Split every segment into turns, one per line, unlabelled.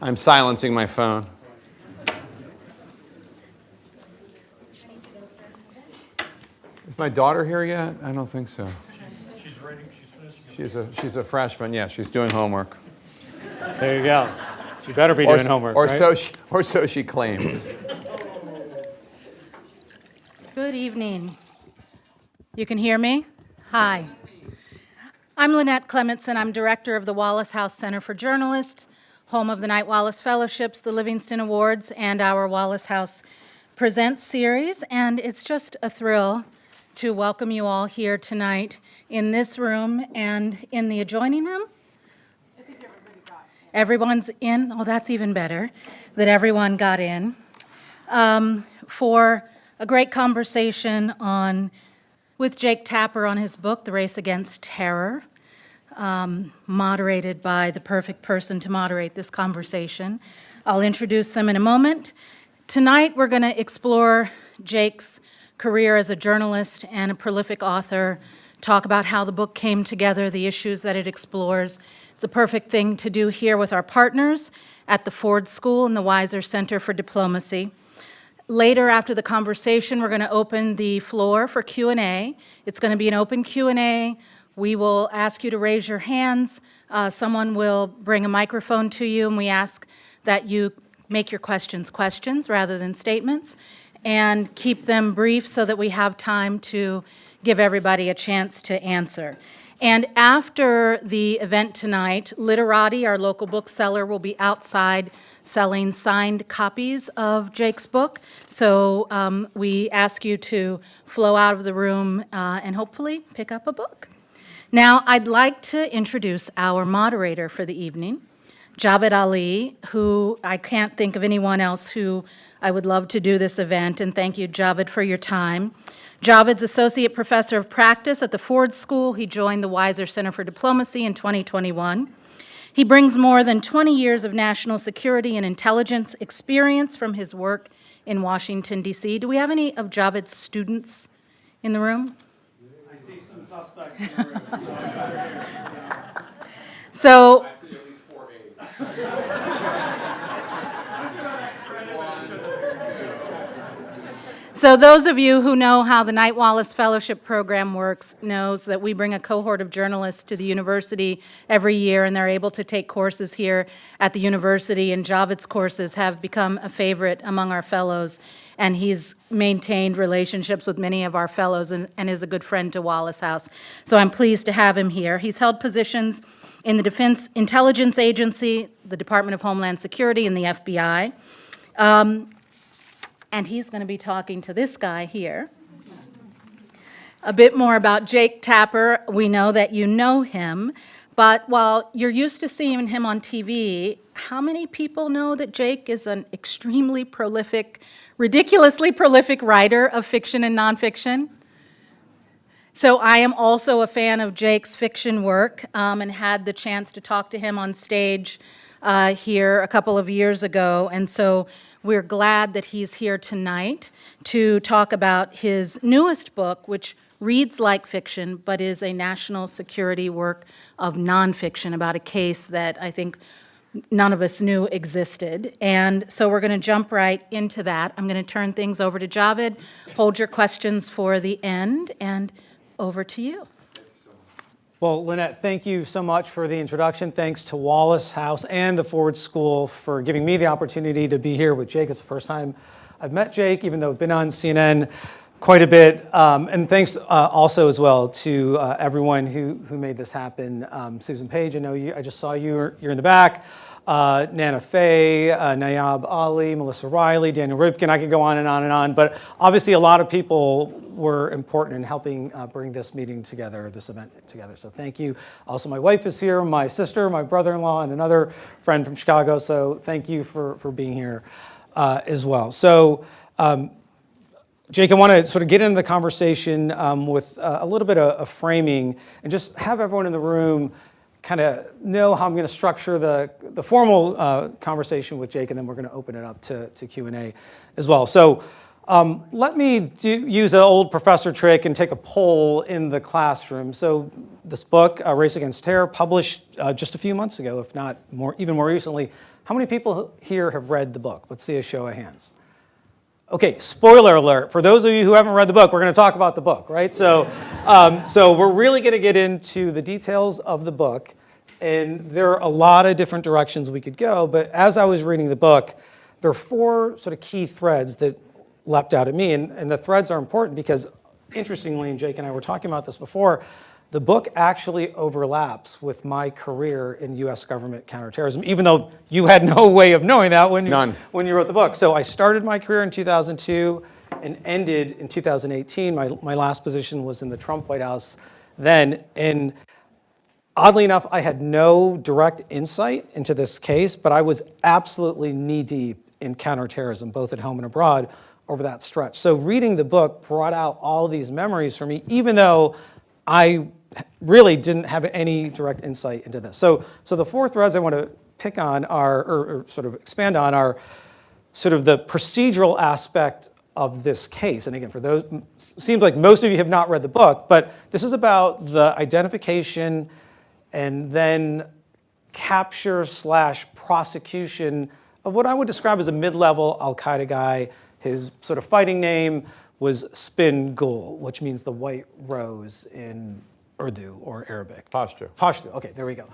I'm silencing my phone. Is my daughter here yet? I don't think so.
She's ready. She's finishing.
She's a freshman. Yeah, she's doing homework.
There you go. She better be doing homework,
or
right?
so she claimed.
Good evening. You can hear me? Hi. I'm Lynette Clementson. I'm director of the Wallace House Center for Journalists, home of the Knight Wallace Fellowships, the Livingston Awards, and our Wallace House Presents series. And it's just a thrill to welcome you all here tonight in this room and in the adjoining room. I think everybody got in. Everyone's in? Oh, that's even better, that everyone got in. For a great conversation with Jake Tapper on his book, The Race Against Terror, moderated by the perfect person to moderate this conversation. I'll introduce them in a moment. Tonight, we're going to explore Jake's career as a journalist and a prolific author, talk about how the book came together, the issues that it explores. It's a perfect thing to do here with our partners at the Ford School and the Weiser Center for Diplomacy. Later, after the conversation, we're going to open the floor for Q&A. It's going to be an open Q&A. We will ask you to raise your hands. Someone will bring a microphone to you, and we ask that you make your questions rather than statements, and keep them brief so that we have time to give everybody a chance to answer. And after the event tonight, Literati, our local bookseller, will be outside selling signed copies of Jake's book. So we ask you to flow out of the room and hopefully pick up a book. Now, I'd like to introduce our moderator for the evening, Javed Ali, who I can't think of anyone else who I would love to do this event, and thank you, Javed, for your time. Javed's Associate Professor of Practice at the Ford School. He joined the Weiser Center for Diplomacy in 2021. He brings more than 20 years of national security and intelligence experience from his work in Washington, D.C. Do we have any of Javed's students in the room?
I see some suspects in the room, so I better hear.
So,
I see at least 4 A's.
So those of you who know how the Knight Wallace Fellowship Program works knows that we bring a cohort of journalists to the university every year, and they're able to take courses here at the university, and Javed's courses have become a favorite among our fellows, and he's maintained relationships with many of our fellows and is a good friend to Wallace House. So I'm pleased to have him here. He's held positions in the Defense Intelligence Agency, the Department of Homeland Security, and the FBI. And he's going to be talking to this guy here. A bit more about Jake Tapper. We know that you know him, but while you're used to seeing him on TV, how many people know that Jake is an extremely prolific, ridiculously prolific writer of fiction and nonfiction? So I am also a fan of Jake's fiction work and had the chance to talk to him on stage here a couple of years ago, and so we're glad that he's here tonight to talk about his newest book, which reads like fiction, but is a national security work of nonfiction about a case that I think none of us knew existed. And so we're going to jump right into that. I'm going to turn things over to Javed. Hold your questions for the end, and over to you.
Well, Lynette, thank you so much for the introduction. Thanks to Wallace House and the Ford School for giving me the opportunity to be here with Jake. It's the first time I've met Jake, even though I've been on CNN quite a bit. And thanks also as well to everyone who made this happen. Susan Page, I know you. I just saw you. You're in the back. Nana Faye, Nayab Ali, Melissa Riley, Daniel Rivkin. I could go on and on and on. But obviously, a lot of people were important in helping bring this meeting together, this event together. So thank you. Also, my wife is here, my sister, my brother-in-law, and another friend from Chicago. So thank you for being here as well. So, Jake, I want to sort of get into the conversation with a little bit of framing and just have everyone in the room kind of know how I'm going to structure the formal conversation with Jake, and then we're going to open it up to Q&A as well. So let me use an old professor trick and take a poll in the classroom. So this book, Race Against Terror, published just a few months ago, if not more, even more recently, How many people here have read the book? Let's see a show of hands. Okay, spoiler alert. For those of you who haven't read the book, we're going to talk about the book, right? So we're really going to get into the details of the book. And there are a lot of different directions we could go. But as I was reading the book, there are 4 sort of key threads that leapt out at me. And the threads are important because, interestingly, and Jake and I were talking about this before, the book actually overlaps with my career in U.S. government counterterrorism, even though you had no way of knowing that when you wrote the book. So I started my career in 2002 and ended in 2018. My last position was in the Trump White House then. And oddly enough, I had no direct insight into this case, but I was absolutely knee-deep in counterterrorism, both at home and abroad, over that stretch. So reading the book brought out all these memories for me, even though I really didn't have any direct insight into this. So the 4 threads I want to pick on are, or sort of expand on, are sort of the procedural aspect of this case. And again, for those, seems like most of you have not read the book, but this is about the identification and then capture / prosecution of what I would describe as a mid-level al-Qaeda guy. His sort of fighting name was Spin Gul, which means the white rose in Urdu or Arabic. Pashto, okay, there we go.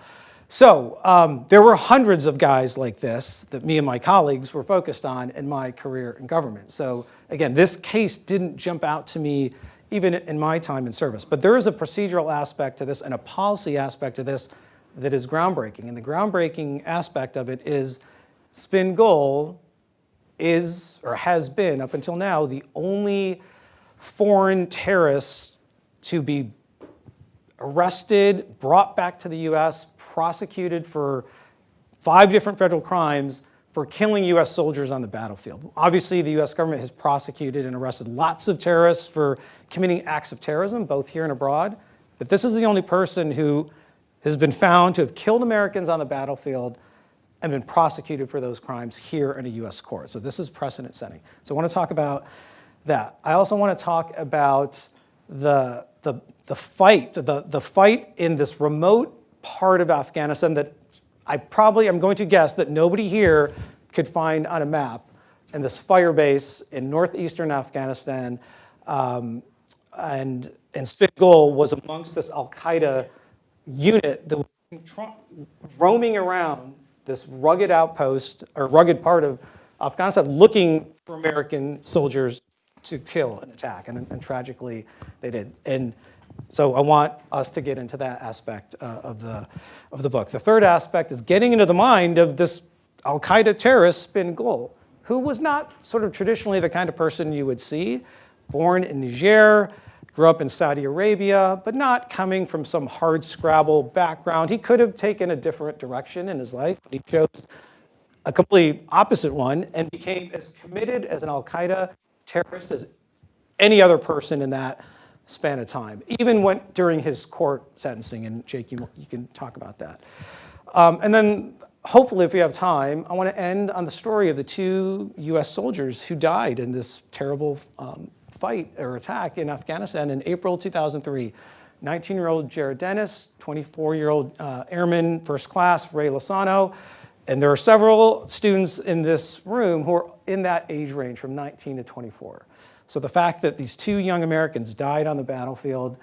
So there were hundreds of guys like this that me and my colleagues were focused on in my career in government. So again, this case didn't jump out to me even in my time in service. But there is a procedural aspect to this and a policy aspect to this that is groundbreaking. And the groundbreaking aspect of it is Spin Gul is, or has been up until now, the only foreign terrorist to be arrested, brought back to the US, prosecuted for 5 different federal crimes for killing US soldiers on the battlefield. Obviously, the US government has prosecuted and arrested lots of terrorists for committing acts of terrorism, both here and abroad. But this is the only person who has been found to have killed Americans on the battlefield and been prosecuted for those crimes here in a US court. So this is precedent setting. So I want to talk about that. I also want to talk about the fight in this remote part of Afghanistan that I'm going to guess that nobody here could find on a map, and this fire base in northeastern Afghanistan. And Spin Gul was amongst this al-Qaeda unit that was roaming around this rugged outpost, or rugged part of Afghanistan, looking for American soldiers to kill and attack, and tragically they did. And so I want us to get into that aspect of the book. The third aspect is getting into the mind of this al-Qaeda terrorist, Spin Gul, who was not sort of traditionally the kind of person you would see. Born in Niger, grew up in Saudi Arabia, but not coming from some hard scrabble background. He could have taken a different direction in his life, but he chose a completely opposite one and became as committed as an al-Qaeda terrorist as any other person in that span of time, even during his court sentencing. And Jake, you can talk about that. And then hopefully, if we have time, I want to end on the story of the 2 US soldiers who died in this terrible fight or attack in Afghanistan in April 2003. 19-year-old Jared Dennis, 24-year-old Airman First Class Ray Lozano, and there are several students in this room who are in that age range from 19 to 24. So the fact that these 2 young Americans died on the battlefield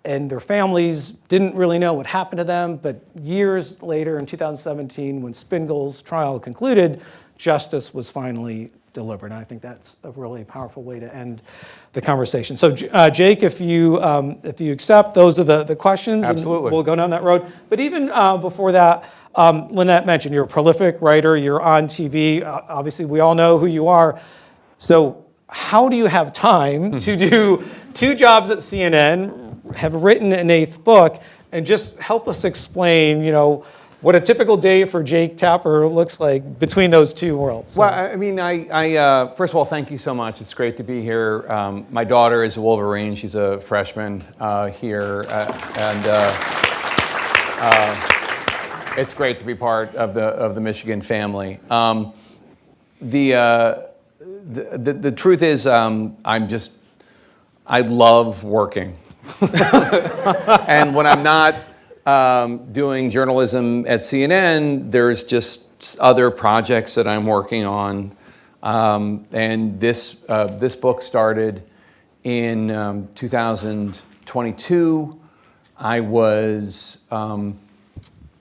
and their families didn't really know what happened to them, but years later in 2017, when Spin Gul's trial concluded, justice was finally delivered. And I think that's a really powerful way to end the conversation. So Jake, if you accept, those are the questions.
Absolutely.
And we'll go down that road. But even before that, Lynette mentioned you're a prolific writer, you're on TV. Obviously, we all know who you are. So how do you have time to do 2 jobs at CNN, have written an 8th book, and just help us explain, what a typical day for Jake Tapper looks like between those 2 worlds? So.
Well, I mean, I first of all, thank you so much. It's great to be here. My daughter is a Wolverine. She's a freshman here, and it's great to be part of the Michigan family. The truth is, I love working. And when I'm not doing journalism at CNN, there's just other projects that I'm working on. And this book started in 2022. I was,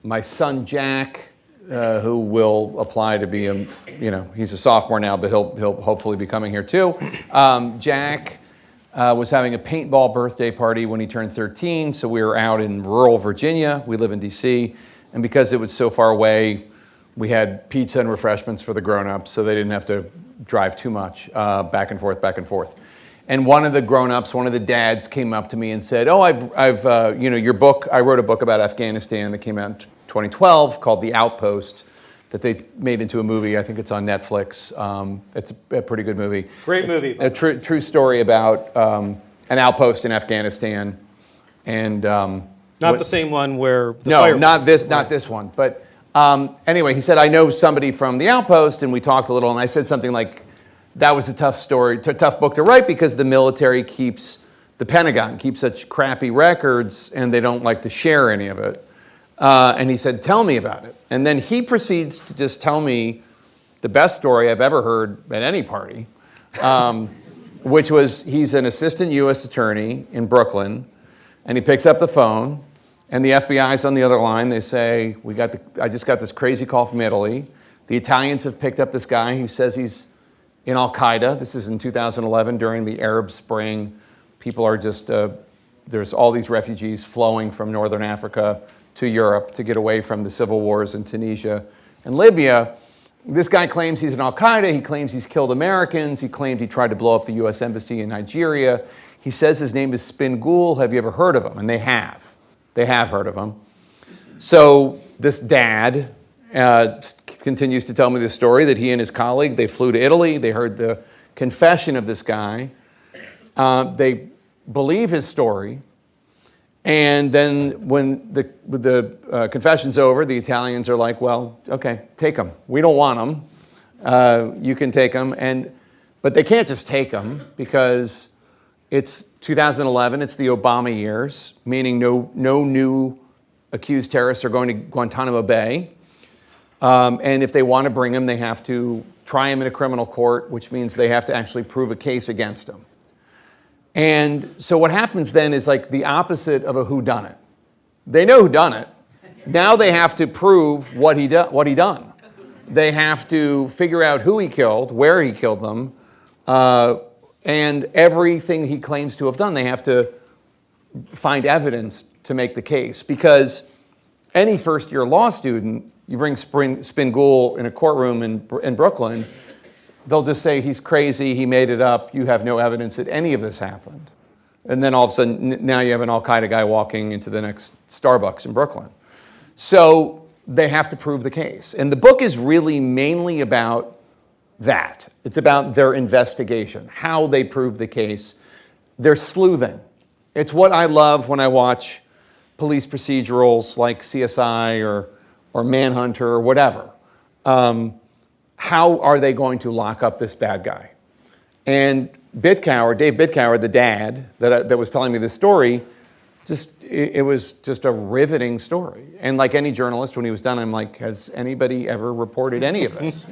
my son Jack, who will apply to be he's a sophomore now, but he'll hopefully be coming here too. Jack was having a paintball birthday party when he turned 13, so we were out in rural Virginia. We live in DC, and because it was so far away, we had pizza and refreshments for the grown-ups, so they didn't have to drive too much back and forth, back and forth. And one of the grown-ups, one of the dads, came up to me and said, "Oh, I've your book. I wrote a book about Afghanistan that came out in 2012 called The Outpost, that they made into a movie. I think it's on Netflix. It's a pretty good movie.
Great movie.
A true story about an outpost in Afghanistan, and
Not the same one where the
no,
fire.
not this one. But anyway, he said, I know somebody from the outpost, and we talked a little, and I said something like, that was a tough story, tough book to write because the military the Pentagon keeps such crappy records, and they don't like to share any of it. And he said, tell me about it. And then he proceeds to just tell me the best story I've ever heard at any party, which was he's an assistant U.S. attorney in Brooklyn, and he picks up the phone, and the FBI's on the other line. They say, I just got this crazy call from Italy. The Italians have picked up this guy who says he's in Al-Qaeda. This is in 2011 during the Arab Spring. People are just, there's all these refugees flowing from Northern Africa to Europe to get away from the civil wars in Tunisia and Libya. This guy claims he's in Al-Qaeda. He claims he's killed Americans. He claimed he tried to blow up the U.S. Embassy in Nigeria. He says his name is Spin Ghoul. Have you ever heard of him? And they have. They have heard of him. So this dad continues to tell me this story that he and his colleague, they flew to Italy. They heard the confession of this guy. They believe his story. And then when the confession's over, the Italians are like, well, okay, take him. We don't want him. You can take him. But they can't just take him because it's 2011. It's the Obama years, meaning no new accused terrorists are going to Guantanamo Bay. And if they want to bring him, they have to try him in a criminal court, which means they have to actually prove a case against him. And so what happens then is like the opposite of a whodunit. They know who done it. Now they have to prove what he done. They have to figure out who he killed, where he killed them, and everything he claims to have done. They have to find evidence to make the case. Because any first-year law student, you bring Spin Ghoul in a courtroom in Brooklyn, they'll just say he's crazy, he made it up, you have no evidence that any of this happened. And then all of a sudden, now you have an Al-Qaeda guy walking into the next Starbucks in Brooklyn. So they have to prove the case. And the book is really mainly about that. It's about their investigation, how they prove the case. They're sleuthing. It's what I love when I watch police procedurals like CSI or Manhunter or whatever. How are they going to lock up this bad guy? And Dave Bittkower, the dad that was telling me this story, it was just a riveting story. And like any journalist, when he was done, I'm like, has anybody ever reported any of this?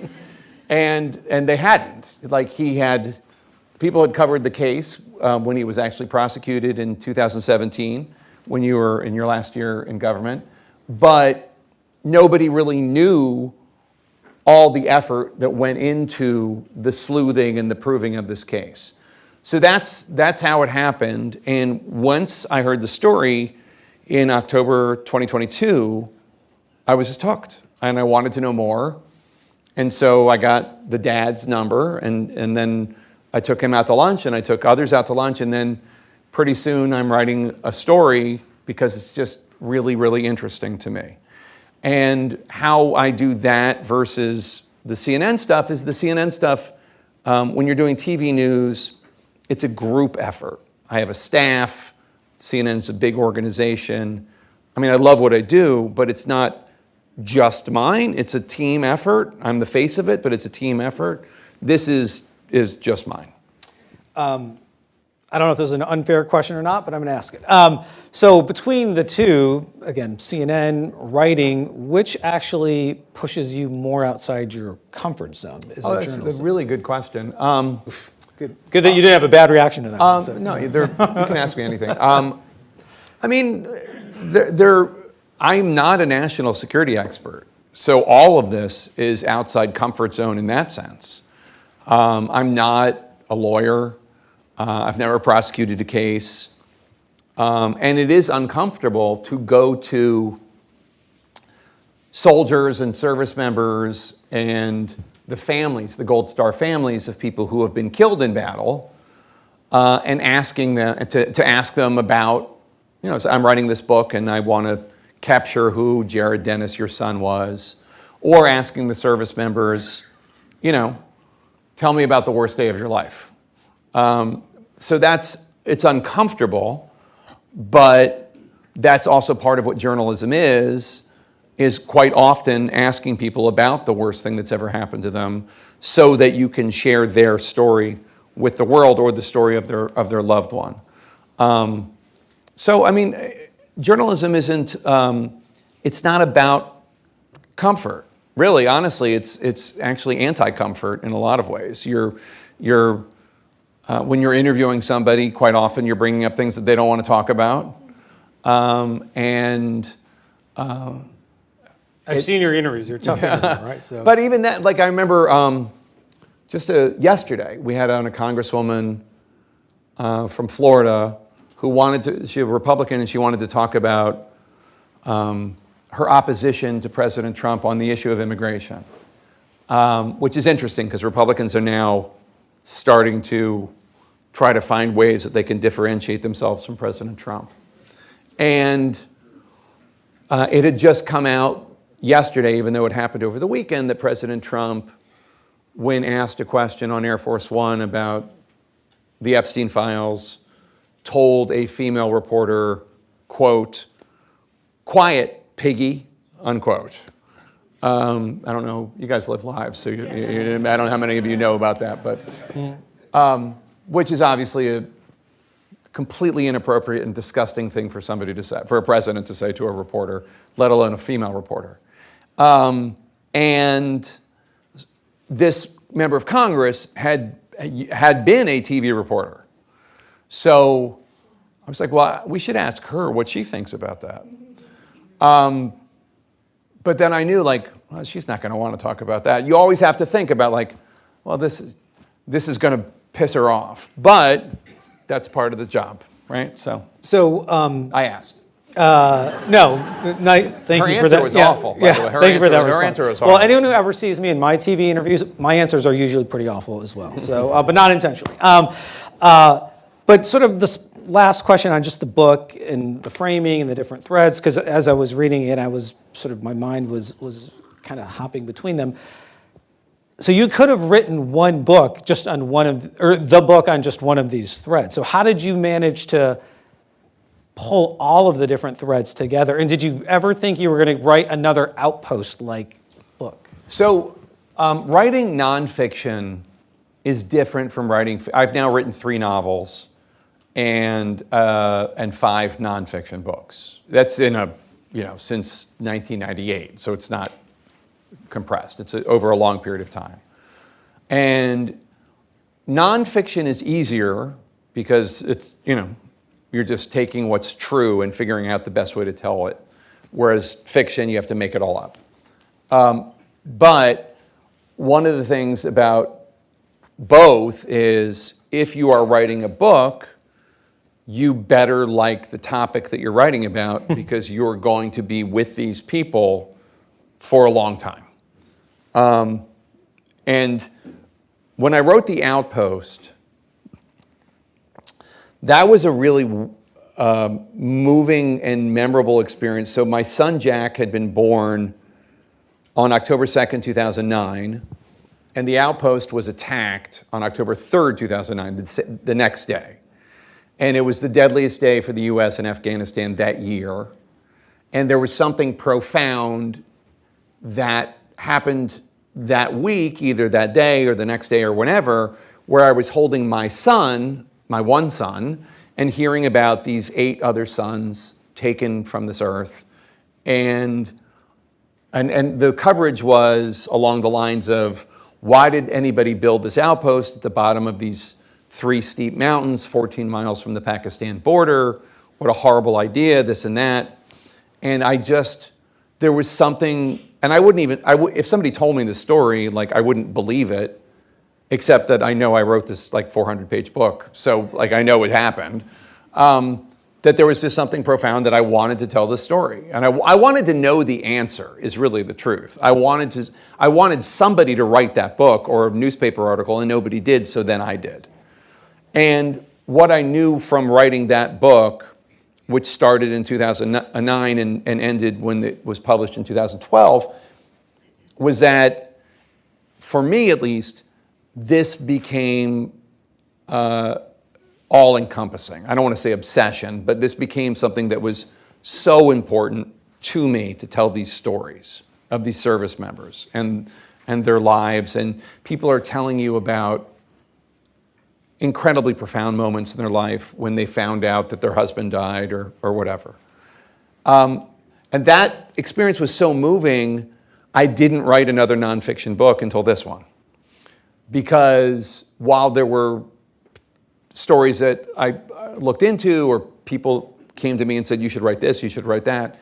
and they hadn't. Like people had covered the case when he was actually prosecuted in 2017, when you were in your last year in government, but nobody really knew all the effort that went into the sleuthing and the proving of this case. So that's how it happened. And once I heard the story in October 2022, I was just hooked and I wanted to know more. And so I got the dad's number and then I took him out to lunch and I took others out to lunch. And then pretty soon I'm writing a story because it's just really, really interesting to me. And how I do that versus the CNN stuff is the CNN stuff, when you're doing TV news, it's a group effort. I have a staff. CNN's a big organization. I mean, I love what I do, but it's not just mine. It's a team effort. I'm the face of it, but it's a team effort. This is just mine.
I don't know if this is an unfair question or not, but I'm going to ask it. So between the two, again, CNN, writing, which actually pushes you more outside your comfort zone? Is it
That's a
journalism?
really good question.
Good that you didn't have a bad reaction to that. one, so.
No, you can ask me anything. I mean, I'm not a national security expert, so all of this is outside comfort zone in that sense. I'm not a lawyer. I've never prosecuted a case. And it is uncomfortable to go to soldiers and service members and the families, the Gold Star families of people who have been killed in battle, and asking them to ask them about, so I'm writing this book and I want to capture who Jared Dennis, your son, was, or asking the service members, tell me about the worst day of your life. So it's uncomfortable, but that's also part of what journalism is quite often asking people about the worst thing that's ever happened to them so that you can share their story with the world or the story of their loved one. So, I mean, journalism isn't, it's not about comfort. Really, honestly, it's actually anti-comfort in a lot of ways. When you're interviewing somebody, quite often you're bringing up things that they don't want to talk about.
I've seen your interviews. You're a tough interviewer, right? So.
But even that, like I remember yesterday, we had on a congresswoman from Florida who she's a Republican, and she wanted to talk about her opposition to President Trump on the issue of immigration, which is interesting because Republicans are now starting to try to find ways that they can differentiate themselves from President Trump. And it had just come out yesterday, even though it happened over the weekend, that President Trump, when asked a question on Air Force One about the Epstein files, told a female reporter, quote, "Quiet, piggy," unquote. I don't know, you guys live lives, so I don't know how many of you know about that, but which is obviously a completely inappropriate and disgusting thing for somebody to say, for a president to say to a reporter, let alone a female reporter. And this member of Congress had been a TV reporter. So I was like, well, we should ask her what she thinks about that. But then I knew, well, she's not going to want to talk about that. You always have to think about, well, this is going to piss her off. But that's part of the job, right? So I asked.
No, thank you for that.
Her answer was awful, by the way.
Thank you for that.
Her answer was horrible.
Well, anyone who ever sees me in my TV interviews, my answers are usually pretty awful as well. So, but not intentionally. But sort of this last question on just the book and the framing and the different threads, because as I was reading it, my mind was kind of hopping between them. So you could have written one book just on the book on just one of these threads. So how did you manage to pull all of the different threads together? And did you ever think you were going to write another Outpost-like book?
So writing nonfiction is different from writing. I've now written 3 novels and 5 nonfiction books. That's since 1998. So it's not compressed. It's over a long period of time. And nonfiction is easier because it's, you're just taking what's true and figuring out the best way to tell it. Whereas fiction, you have to make it all up. But one of the things about both is if you are writing a book, you better like the topic that you're writing about because you're going to be with these people for a long time. And when I wrote The Outpost, that was a really moving and memorable experience. So my son Jack had been born on October 2nd, 2009, and The Outpost was attacked on October 3rd, 2009, the next day. And it was the deadliest day for the US and Afghanistan that year. And there was something profound that happened that week, either that day or the next day or whenever, where I was holding my son my one son, and hearing about these 8 other sons taken from this earth. And the coverage was along the lines of, why did anybody build this outpost at the bottom of these 3 steep mountains, 14 miles from the Pakistan border? What a horrible idea, this and that. And there was something, and if somebody told me the story, like, I wouldn't believe it, except that I know I wrote this like 400-page book. So like, I know it happened. That there was just something profound that I wanted to tell the story. And I wanted to know the answer, is really the truth. I wanted somebody to write that book or a newspaper article, and nobody did, so then I did. And what I knew from writing that book, which started in 2009 and ended when it was published in 2012, was that, for me at least, this became all-encompassing. I don't want to say obsession, but this became something that was so important to me to tell these stories of these service members and their lives. And people are telling you about incredibly profound moments in their life when they found out that their husband died or whatever. And that experience was so moving, I didn't write another nonfiction book until this one. Because while there were stories that I looked into, or people came to me and said, you should write this, you should write that,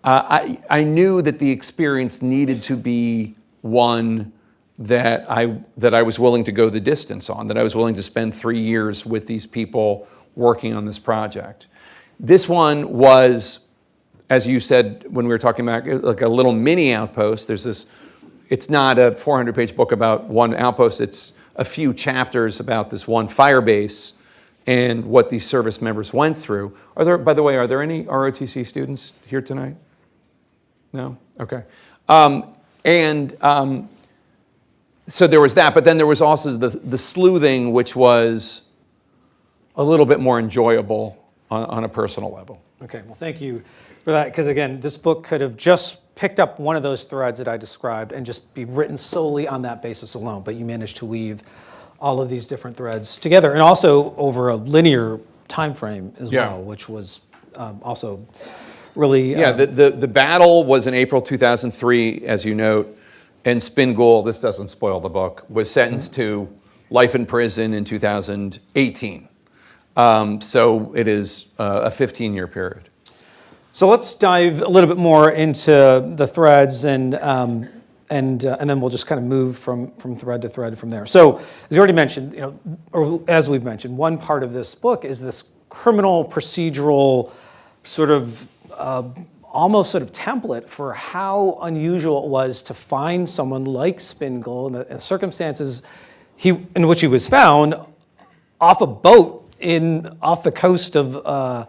I knew that the experience needed to be one that I was willing to go the distance on, that I was willing to spend 3 years with these people working on this project. This one was, as you said when we were talking about, like a little mini outpost. It's not a 400-page book about one outpost. It's a few chapters about this one fire base and what these service members went through. By the way, are there any ROTC students here tonight? No? Okay. So there was that, but then there was also the sleuthing, which was a little bit more enjoyable on a personal level.
Okay, well, thank you for that, because again, this book could have just picked up one of those threads that I described and just be written solely on that basis alone, but you managed to weave all of these different threads together, and also over a linear time frame as well, which was also really...
the battle was in April 2003, as you note, and Spingool, this doesn't spoil the book, was sentenced to life in prison in 2018. So it is a 15-year period.
So let's dive a little bit more into the threads, and then we'll just kind of move from thread to thread from there. So, as you already mentioned, or as we've mentioned, one part of this book is this criminal procedural sort of almost sort of template for how unusual it was to find someone like Spingool and the circumstances in which he was found off a boat off the coast of.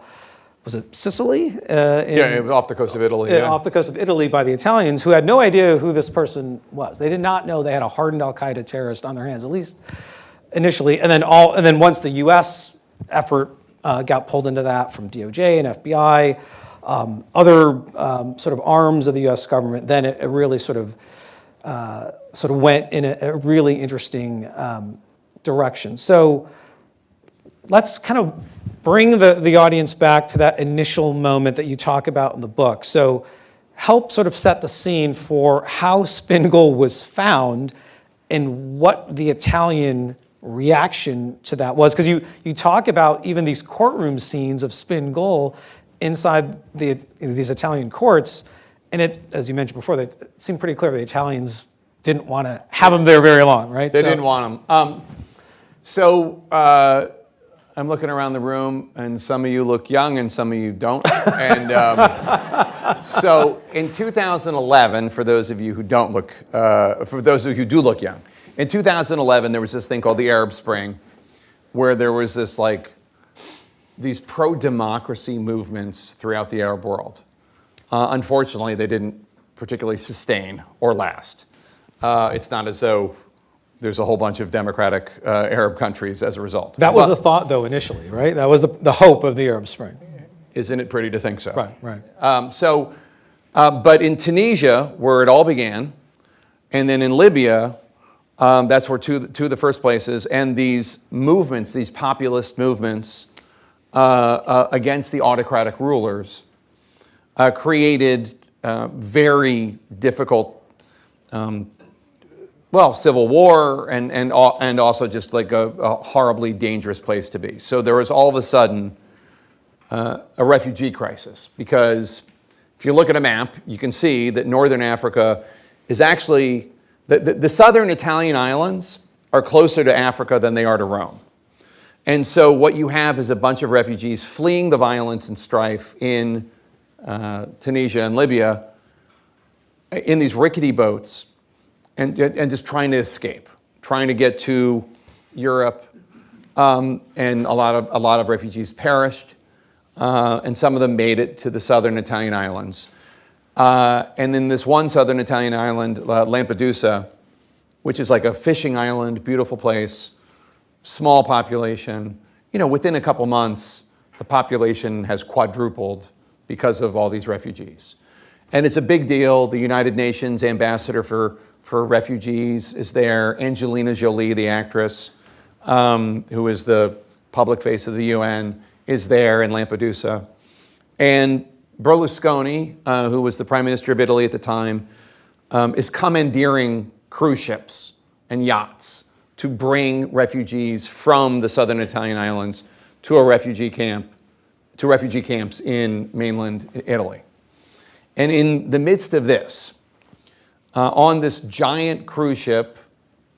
Was it Sicily?
It was off the coast of Italy.
Off the coast of Italy by the Italians, who had no idea who this person was. They did not know they had a hardened Al-Qaeda terrorist on their hands, at least initially. And then once the U.S. effort got pulled into that from DOJ and FBI, other sort of arms of the U.S. government, then it really sort of went in a really interesting direction. So let's kind of bring the audience back to that initial moment that you talk about in the book. So help sort of set the scene for how Spingool was found and what the Italian reaction to that was. Because you talk about even these courtroom scenes of Spingool inside these Italian courts, and it, as you mentioned before, it seemed pretty clear the Italians didn't want to have him there very long, right?
They didn't want him. I'm looking around the room, and some of you look young, and some of you don't. And so in 2011, for those of you who don't look, for those of you who do look young, in 2011 there was this thing called the Arab Spring, where there was these pro-democracy movements throughout the Arab world. Unfortunately, they didn't particularly sustain or last. It's not as though there's a whole bunch of democratic Arab countries as a result.
That was the thought, though, initially, right? That was the hope of the Arab Spring.
Isn't it pretty to think so?
Right.
But in Tunisia, where it all began, and then in Libya, That's where two of the first places. And these movements, these populist movements against the autocratic rulers, created very difficult, civil war and also just like a horribly dangerous place to be. So there was all of a sudden a refugee crisis, because if you look at a map, you can see that northern Africa is actually, the southern Italian islands are closer to Africa than they are to Rome. And so what you have is a bunch of refugees fleeing the violence and strife in Tunisia and Libya in these rickety boats and just trying to escape, trying to get to Europe. And a lot of refugees perished, and some of them made it to the southern Italian islands. And then this one southern Italian island, Lampedusa, which is like a fishing island, beautiful place, small population. Within a couple months, the population has quadrupled because of all these refugees. And it's a big deal. The United Nations ambassador for refugees is there. Angelina Jolie, the actress, who is the public face of the UN, is there in Lampedusa. And Berlusconi, who was the prime minister of Italy at the time, is commandeering cruise ships and yachts to bring refugees from the southern Italian islands to refugee camps in mainland Italy. And in the midst of this, on this giant cruise ship,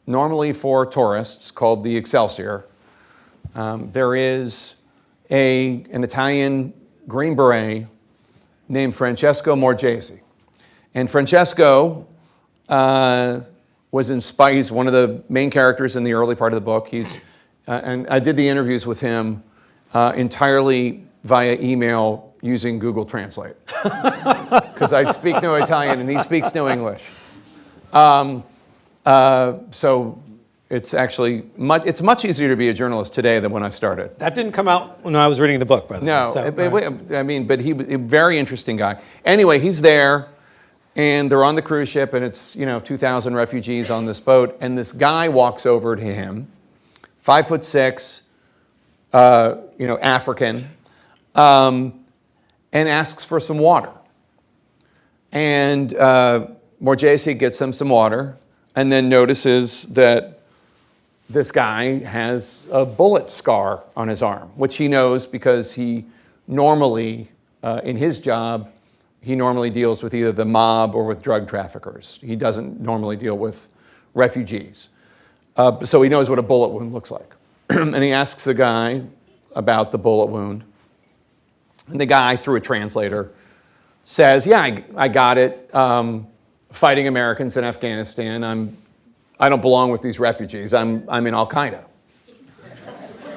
normally for tourists, called the Excelsior, there is an Italian Green Beret named Francesco Morgese. And Francesco was inspired. He's one of the main characters in the early part of the book. And I did the interviews with him entirely via email using Google Translate, because I speak no Italian and he speaks no English. So it's actually much easier to be a journalist today than when I started.
That didn't come out when I was reading the book, by the way.
No,
So,
but he was a very interesting guy. Anyway, he's there, and they're on the cruise ship, and it's 2,000 refugees on this boat, and this guy walks over to him, 5'6", African, and asks for some water. And Morgese gets him some water, and then notices that this guy has a bullet scar on his arm, which he knows because he normally, in his job, he normally deals with either the mob or with drug traffickers. He doesn't normally deal with refugees. So he knows what a bullet wound looks like. And he asks the guy about the bullet wound. And the guy, through a translator, says, yeah, I got it. Fighting Americans in Afghanistan. I don't belong with these refugees. I'm in Al-Qaeda.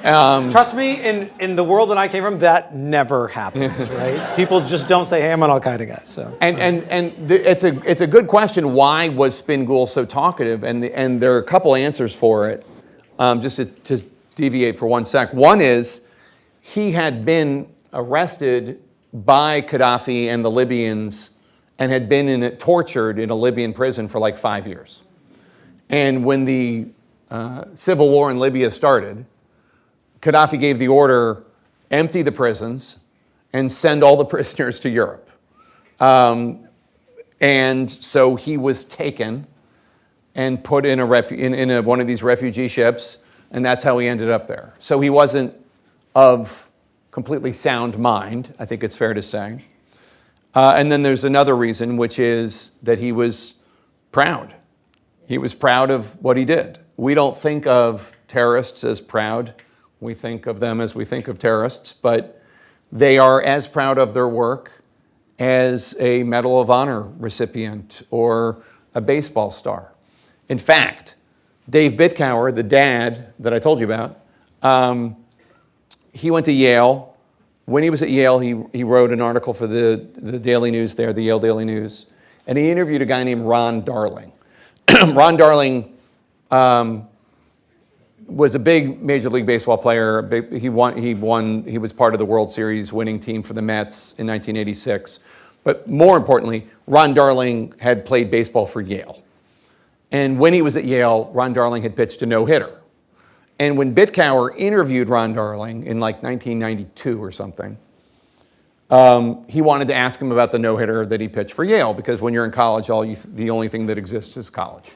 trust me, in the world that I came from, that never happens, right? People just don't say, hey, I'm an Al-Qaeda guy. So.
It's a good question. Why was Spingool so talkative? And there are a couple answers for it. Just to deviate for 1 sec. One is he had been arrested by Gaddafi and the Libyans and had been tortured in a Libyan prison for like 5 years. And when the civil war in Libya started, Gaddafi gave the order, empty the prisons and send all the prisoners to Europe. And so he was taken and put in one of these refugee ships, and that's how he ended up there. So he wasn't of completely sound mind, I think it's fair to say. And then there's another reason, which is that he was proud. He was proud of what he did. We don't think of terrorists as proud. We think of them as we think of terrorists, but they are as proud of their work as a Medal of Honor recipient or a baseball star. In fact, Dave Bitcower, the dad that I told you about, he went to Yale. When he was at Yale, he wrote an article for the Daily News there, the Yale Daily News, and he interviewed a guy named Ron Darling. Ron Darling was a big Major League Baseball player. He was part of the World Series winning team for the Mets in 1986. But more importantly, Ron Darling had played baseball for Yale. And when he was at Yale, Ron Darling had pitched a no-hitter. And when Bitcower interviewed Ron Darling in like 1992 or something, he wanted to ask him about the no-hitter that he pitched for Yale, because when you're in college, the only thing that exists is college.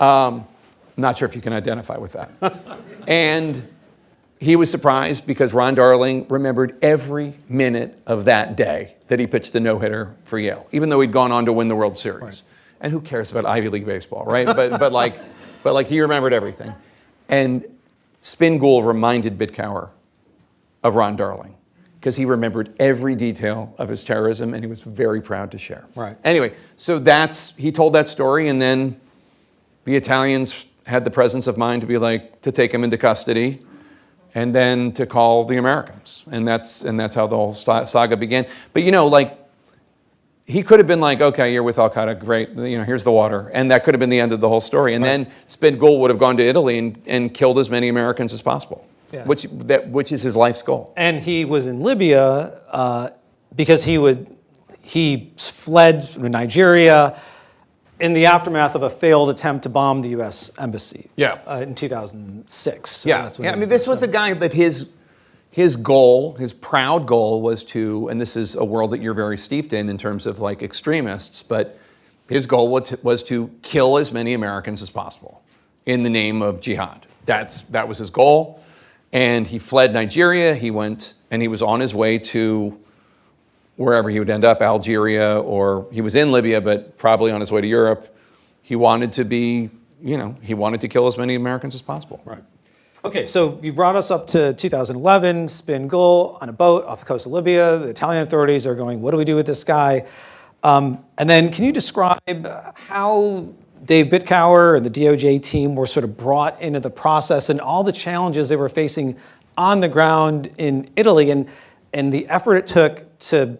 Not sure if you can identify with that. And he was surprised because Ron Darling remembered every minute of that day that he pitched the no-hitter for Yale, even though he'd gone on to win the World Series. Right. And who cares about Ivy League baseball, right? but like he remembered everything. And Spin Gould reminded Bitcower of Ron Darling because he remembered every detail of his terrorism, and he was very proud to share.
Right.
Anyway, so he told that story, and then the Italians had the presence of mind to take him into custody, and then to call the Americans, and that's how the whole saga began. But he could have been like, okay, you're with Al Qaeda, great, here's the water, and that could have been the end of the whole story. And then Spin Gould would have gone to Italy and killed as many Americans as possible, which is his life's goal.
And he was in Libya because he fled to Nigeria in the aftermath of a failed attempt to bomb the U.S. embassy. In 2006. So
this was a guy that his goal, his proud goal, was to, and this is a world that you're very steeped in terms of like extremists, but his goal was to kill as many Americans as possible in the name of jihad. That was his goal. And he fled Nigeria. He went, and he was on his way to wherever he would end up, Algeria, or he was in Libya, but probably on his way to Europe. He wanted to kill as many Americans as possible.
Right. Okay, so you brought us up to 2011, Spin Gould on a boat off the coast of Libya. The Italian authorities are going, what do we do with this guy? And then can you describe how Dave Bitcower and the DOJ team were sort of brought into the process and all the challenges they were facing on the ground in Italy and the effort it took to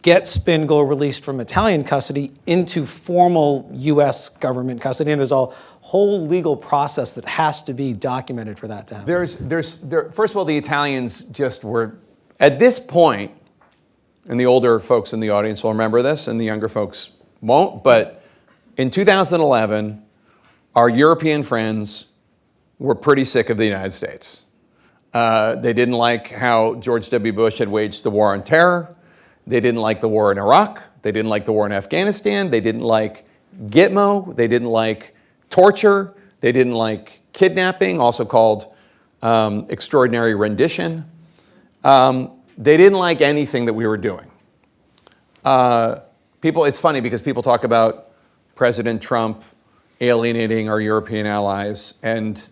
get Spin Gould released from Italian custody into formal U.S. government custody? And there's a whole legal process that has to be documented for that to happen.
First of all, the Italians just were, at this point, and the older folks in the audience will remember this, and the younger folks won't, but in 2011, our European friends were pretty sick of the United States. They didn't like how George W. Bush had waged the war on terror. They didn't like the war in Iraq. They didn't like the war in Afghanistan. They didn't like Gitmo. They didn't like torture. They didn't like kidnapping, also called extraordinary rendition. They didn't like anything that we were doing. It's funny because people talk about President Trump alienating our European allies, and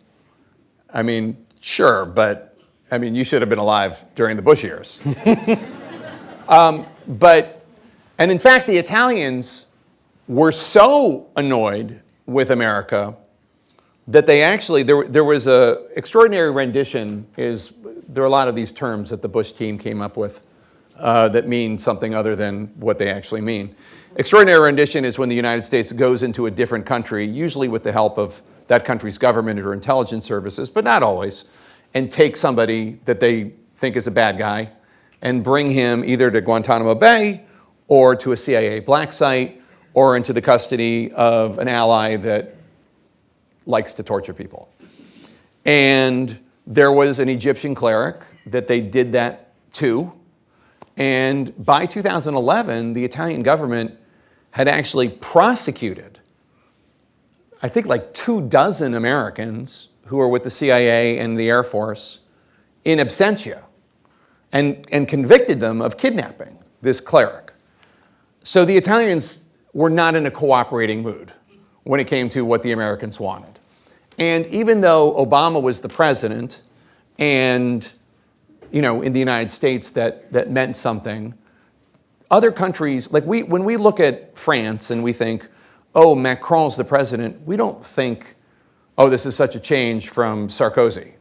I mean, sure, but I mean, you should have been alive during the Bush years. And in fact, the Italians were so annoyed with America that they actually, there was a extraordinary rendition there are a lot of these terms that the Bush team came up with that mean something other than what they actually mean. Extraordinary rendition is when the United States goes into a different country, usually with the help of that country's government or intelligence services, but not always, and take somebody that they think is a bad guy and bring him either to Guantanamo Bay or to a CIA black site or into the custody of an ally that likes to torture people. And there was an Egyptian cleric that they did that to. And by 2011, the Italian government had actually prosecuted, I think like 24 Americans who were with the CIA and the Air Force in absentia and convicted them of kidnapping this cleric. So the Italians were not in a cooperating mood when it came to what the Americans wanted. And even though Obama was the president and, in the United States that meant something, other countries, like when we look at France and we think, oh, Macron's the president, we don't think, oh, this is such a change from Sarkozy.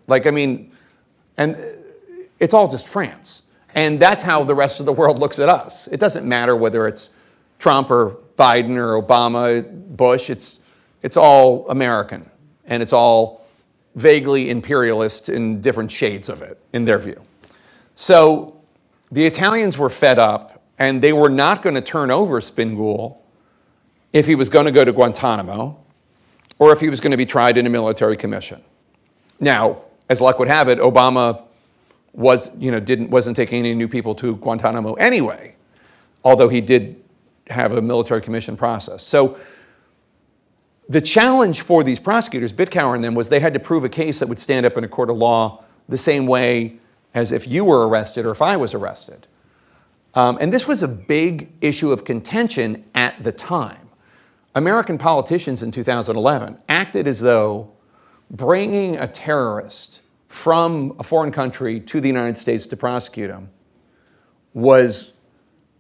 And it's all just France. And that's how the rest of the world looks at us. It doesn't matter whether it's Trump or Biden or Obama, Bush, it's all American. And it's all vaguely imperialist in different shades of it, in their view. So the Italians were fed up, and they were not going to turn over Spin Gould if he was going to go to Guantanamo. or if he was going to be tried in a military commission. Now, as luck would have it, Obama wasn't taking any new people to Guantanamo anyway, although he did have a military commission process. So the challenge for these prosecutors, Bitcower and them, was they had to prove a case that would stand up in a court of law the same way as if you were arrested or if I was arrested. And this was a big issue of contention at the time. American politicians in 2011 acted as though bringing a terrorist from a foreign country to the United States to prosecute him was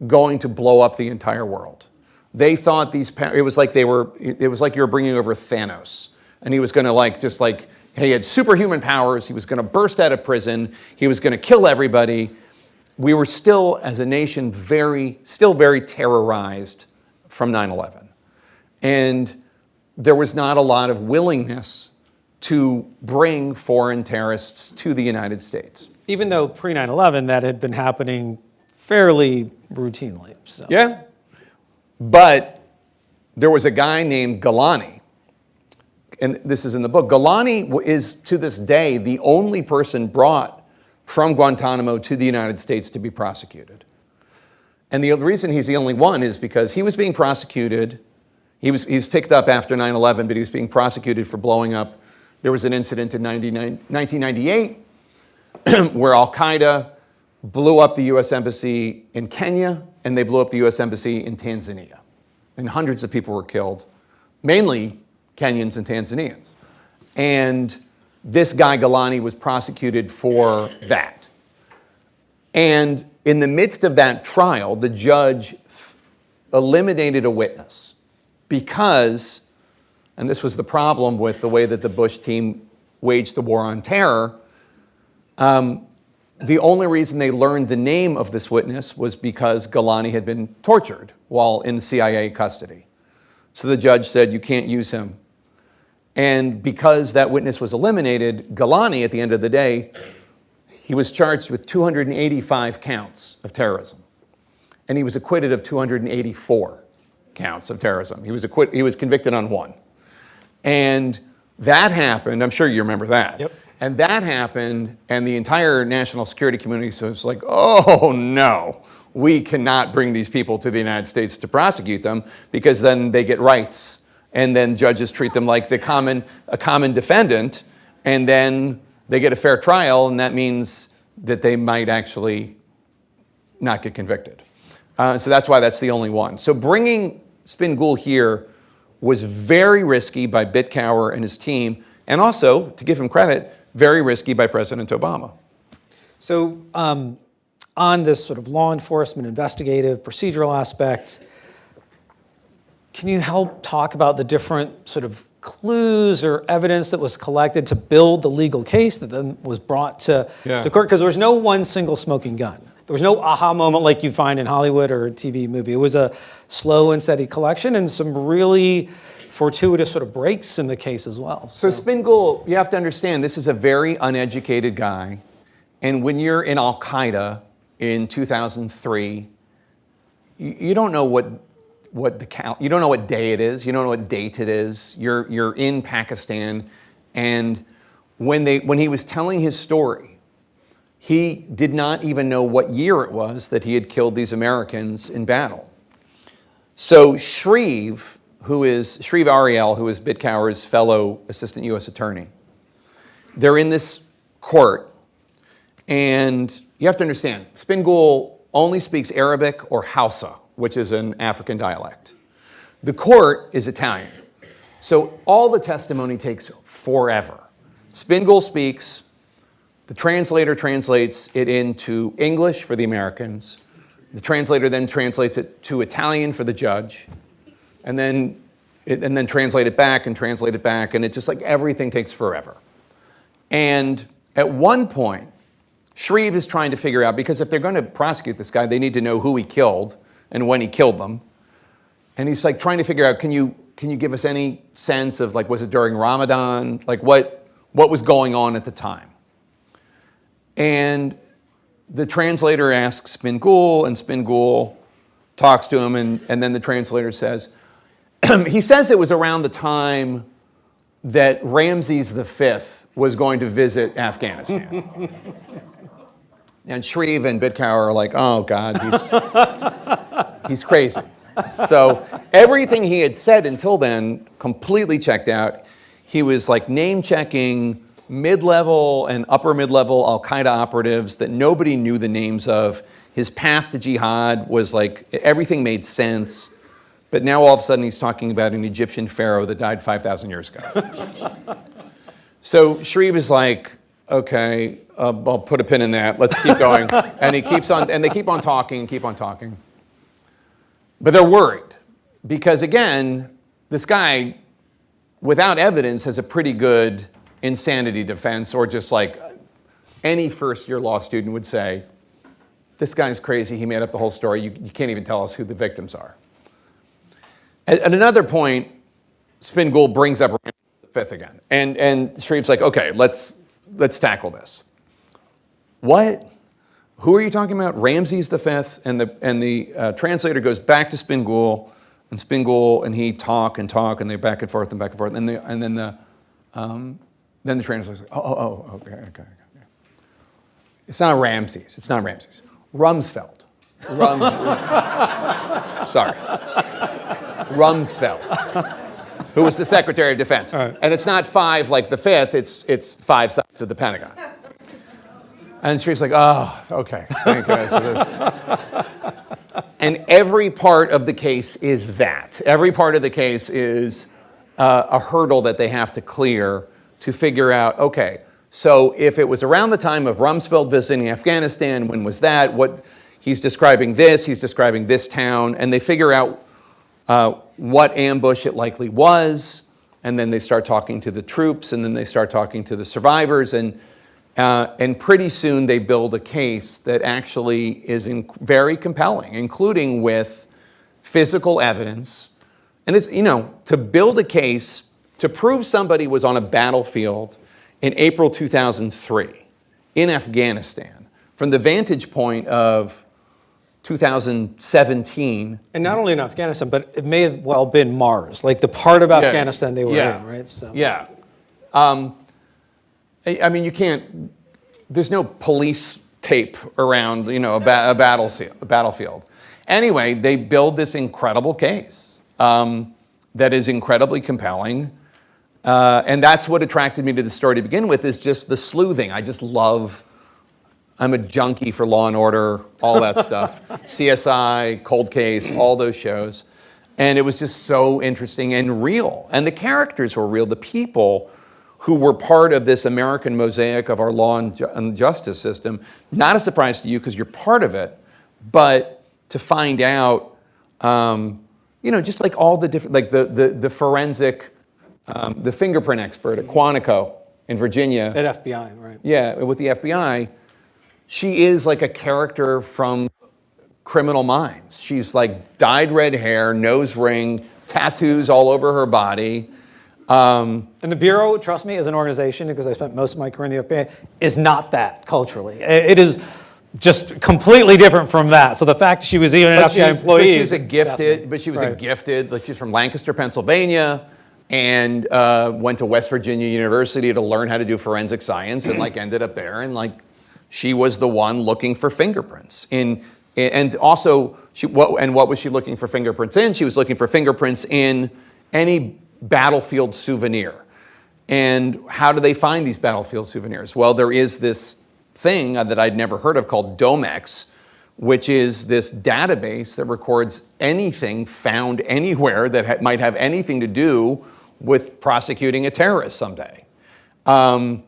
going to blow up the entire world. They thought it was like you were bringing over Thanos, and he was going to he had superhuman powers. He was going to burst out of prison. He was going to kill everybody. We were still, as a nation, still very terrorized from 9/11. And there was not a lot of willingness to bring foreign terrorists to the United States.
Even though pre-9/11, that had been happening fairly routinely. So.
Yeah. But there was a guy named Galani, and this is in the book. Galani is, to this day, the only person brought from Guantanamo to the United States to be prosecuted. And the reason he's the only one is because he was being prosecuted. He was picked up after 9/11, but he was being prosecuted for blowing up. There was an incident in 1998 where Al-Qaeda blew up the U.S. Embassy in Kenya, and they blew up the U.S. Embassy in Tanzania. And hundreds of people were killed, mainly Kenyans and Tanzanians. And this guy, Galani, was prosecuted for that. And in the midst of that trial, the judge eliminated a witness because, and this was the problem with the way that the Bush team waged the war on terror, the only reason they learned the name of this witness was because Galani had been tortured while in CIA custody. So the judge said, you can't use him. And because that witness was eliminated, Galani, at the end of the day, he was charged with 285 counts of terrorism. And he was acquitted of 284 counts of terrorism. He was convicted on one. And that happened, I'm sure you remember that.
Yep.
And that happened, and the entire national security community was like, oh no, we cannot bring these people to the United States to prosecute them because then they get rights. And then judges treat them like a common defendant, and then they get a fair trial, and that means that they might actually not get convicted. So that's why that's the only one. So bringing Spin-Ghoul here was very risky by Bitcower and his team, and also, to give him credit, very risky by President Obama.
So on this sort of law enforcement, investigative, procedural aspect, can you help talk about the different sort of clues or evidence that was collected to build the legal case that then was brought to court? Because there was no one single smoking gun. There was no aha moment like you find in Hollywood or a TV movie. It was a slow and steady collection and some really fortuitous sort of breaks in the case as well.
So Spin-Ghoul, you have to understand, this is a very uneducated guy. And when you're in Al-Qaeda in 2003, you don't know you don't know what day it is. You don't know what date it is. You're in Pakistan, and when he was telling his story, he did not even know what year it was that he had killed these Americans in battle. So Shreve Ariel, who is Bitcower's fellow assistant U.S. attorney, they're in this court, and you have to understand, Spin-Ghoul only speaks Arabic or Hausa, which is an African dialect. The court is Italian. So all the testimony takes forever. Spin-Ghoul speaks, the translator translates it into English for the Americans. The translator then translates it to Italian for the judge, and then translate it back, and it's just like everything takes forever. And at one point, Shreve is trying to figure out, because if they're going to prosecute this guy, they need to know who he killed and when he killed them. And he's like trying to figure out, can you give us any sense of, like, was it during Ramadan? Like, what was going on at the time? And the translator asks Spin-Ghoul, and Spin-Ghoul talks to him, and then the translator says, he says it was around the time that Ramses V was going to visit Afghanistan. And Shreve and Bitcower are like, oh God, he's crazy. So everything he had said until then completely checked out. He was like name checking mid-level and upper mid-level Al-Qaeda operatives that nobody knew the names of. His path to jihad was like, everything made sense. But now all of a sudden he's talking about an Egyptian pharaoh that died 5,000 years ago. So Shreve is like, okay, I'll put a pin in that. Let's keep going. And he keeps on, and they keep on talking and keep on talking. But they're worried because, again, this guy, without evidence, has a pretty good insanity defense, or just like any first-year law student would say, this guy's crazy. He made up the whole story. You can't even tell us who the victims are. At another point, Spingool brings up Ramses V again, and Shreve's like, okay, let's tackle this. What? Who are you talking about? Ramses V, and the translator goes back to Spingool, and he talk, and they back and forth, and then the translator's like, okay. It's not Ramses. Rumsfeld. Sorry. Rumsfeld, who was the Secretary of Defense. Right. And it's not 5 like the 5th, it's 5 sides of the Pentagon. And Shreve's like, oh, okay, thank God for this. And every part of the case is that. Every part of the case is a hurdle that they have to clear to figure out, okay, so if it was around the time of Rumsfeld visiting Afghanistan, when was that? What he's describing this town, and they figure out what ambush it likely was, and then they start talking to the troops, and then they start talking to the survivors, and pretty soon they build a case that actually is very compelling, including with physical evidence. And it's, to build a case to prove somebody was on a battlefield in April 2003 in Afghanistan, from the vantage point of 2017.
And not only in Afghanistan, but it may have well been Mars, like the part of Afghanistan they were in, right? So.
Yeah. I mean, you can't, there's no police tape around, a battlefield. Anyway, they build this incredible case that is incredibly compelling. And that's what attracted me to the story to begin with, is just the sleuthing. I'm a junkie for Law and Order, all that stuff. CSI, Cold Case, all those shows. And it was just so interesting and real. And the characters were real. The people who were part of this American mosaic of our law and justice system. Not a surprise to you because you're part of it, but to find out, just like all the different, like the forensic, the fingerprint expert at Quantico in Virginia.
At FBI, right?
Yeah, with the FBI. She is like a character from Criminal Minds. She's like dyed red hair, nose ring, tattoos all over her body.
And the Bureau, trust me, as an organization, because I spent most of my career in the FBI, is not that culturally. It is just completely different from that. So the fact that she was even an FBI employee.
She was a gifted, like she's from Lancaster, Pennsylvania, and went to West Virginia University to learn how to do forensic science, and like ended up there, and like she was the one looking for fingerprints and also what was she looking for fingerprints in? She was looking for fingerprints in any battlefield souvenir. And how do they find these battlefield souvenirs? Well, there is this thing that I'd never heard of called Domex, which is this database that records anything found anywhere that might have anything to do with prosecuting a terrorist someday. And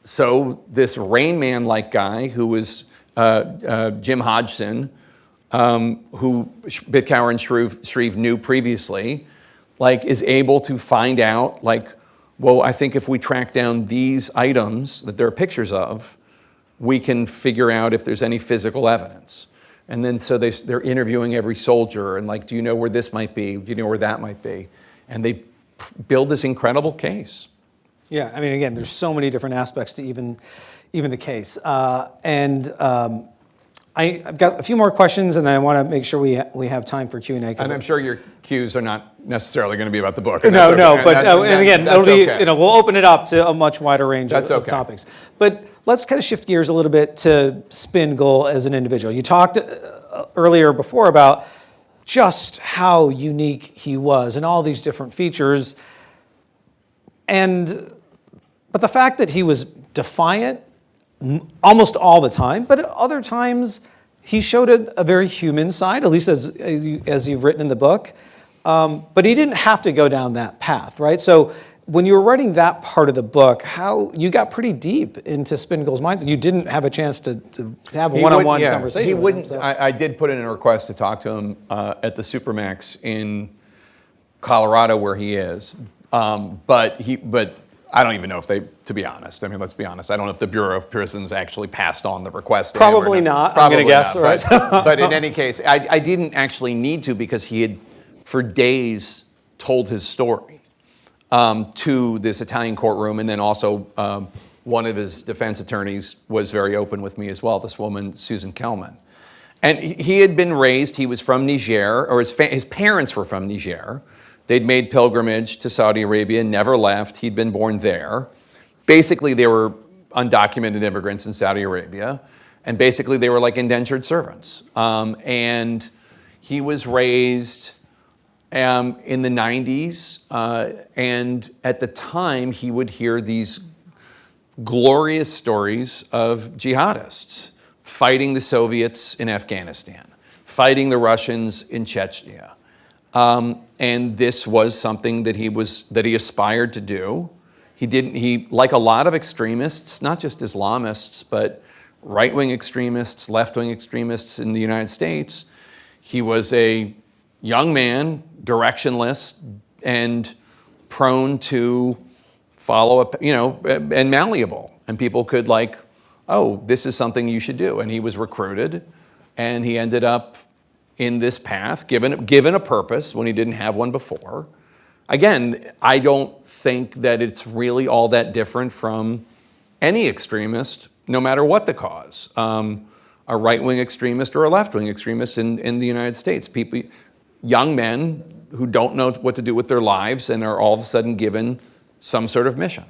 so this Rain Man-like guy who was Jim Hodgson, who Bitcower and Shreve knew previously, like is able to find out, like, well, I think if we track down these items that there are pictures of, we can figure out if there's any physical evidence. And then so they're interviewing every soldier and like, do you know where this might be? Do you know where that might be? And they build this incredible case.
Yeah, I mean, again, there's so many different aspects to even the case. I've got a few more questions, and then I want to make sure we have time for Q&A.
And I'm sure your cues are not necessarily going to be about the book.
No,
okay.
but and again, it'll be,
okay.
We'll open it up to a much wider range of
okay.
topics. But let's kind of shift gears a little bit to Spingle as an individual. You talked earlier before about just how unique he was and all these different features. But the fact that he was defiant almost all the time, but at other times he showed a very human side, at least as you've written in the book. But he didn't have to go down that path, right? So when you were writing that part of the book, how you got pretty deep into Spingle's mind. You didn't have a chance to have a one-on-one conversation.
He
with
wouldn't.
him, so.
I did put in a request to talk to him at the Supermax in Colorado, where he is. But I don't even know if they, to be honest. I mean, let's be honest. I don't know if the Bureau of Prisons actually passed on the request.
Probably not. I'm going to guess. Right.
But in any case, I didn't actually need to, because he had, for days, told his story to this Italian courtroom, and then also one of his defense attorneys was very open with me as well. This woman, Susan Kelman, and he had been raised. He was from Niger, or his parents were from Niger. They'd made pilgrimage to Saudi Arabia, never left. He'd been born there. Basically, they were undocumented immigrants in Saudi Arabia, and basically they were like indentured servants. And he was raised in the 90s, and at the time he would hear these glorious stories of jihadists fighting the Soviets in Afghanistan, fighting the Russians in Chechnya. And this was something that he aspired to do. He, like a lot of extremists, not just Islamists, but right-wing extremists, left-wing extremists in the United States, he was a young man, directionless, and prone to follow and malleable. And people could oh, this is something you should do. And he was recruited, and he ended up in this path, given a purpose when he didn't have one before. Again, I don't think that it's really all that different from any extremist, no matter what the cause. A right-wing extremist or a left-wing extremist in the United States. Young men who don't know what to do with their lives and are all of a sudden given some sort of mission.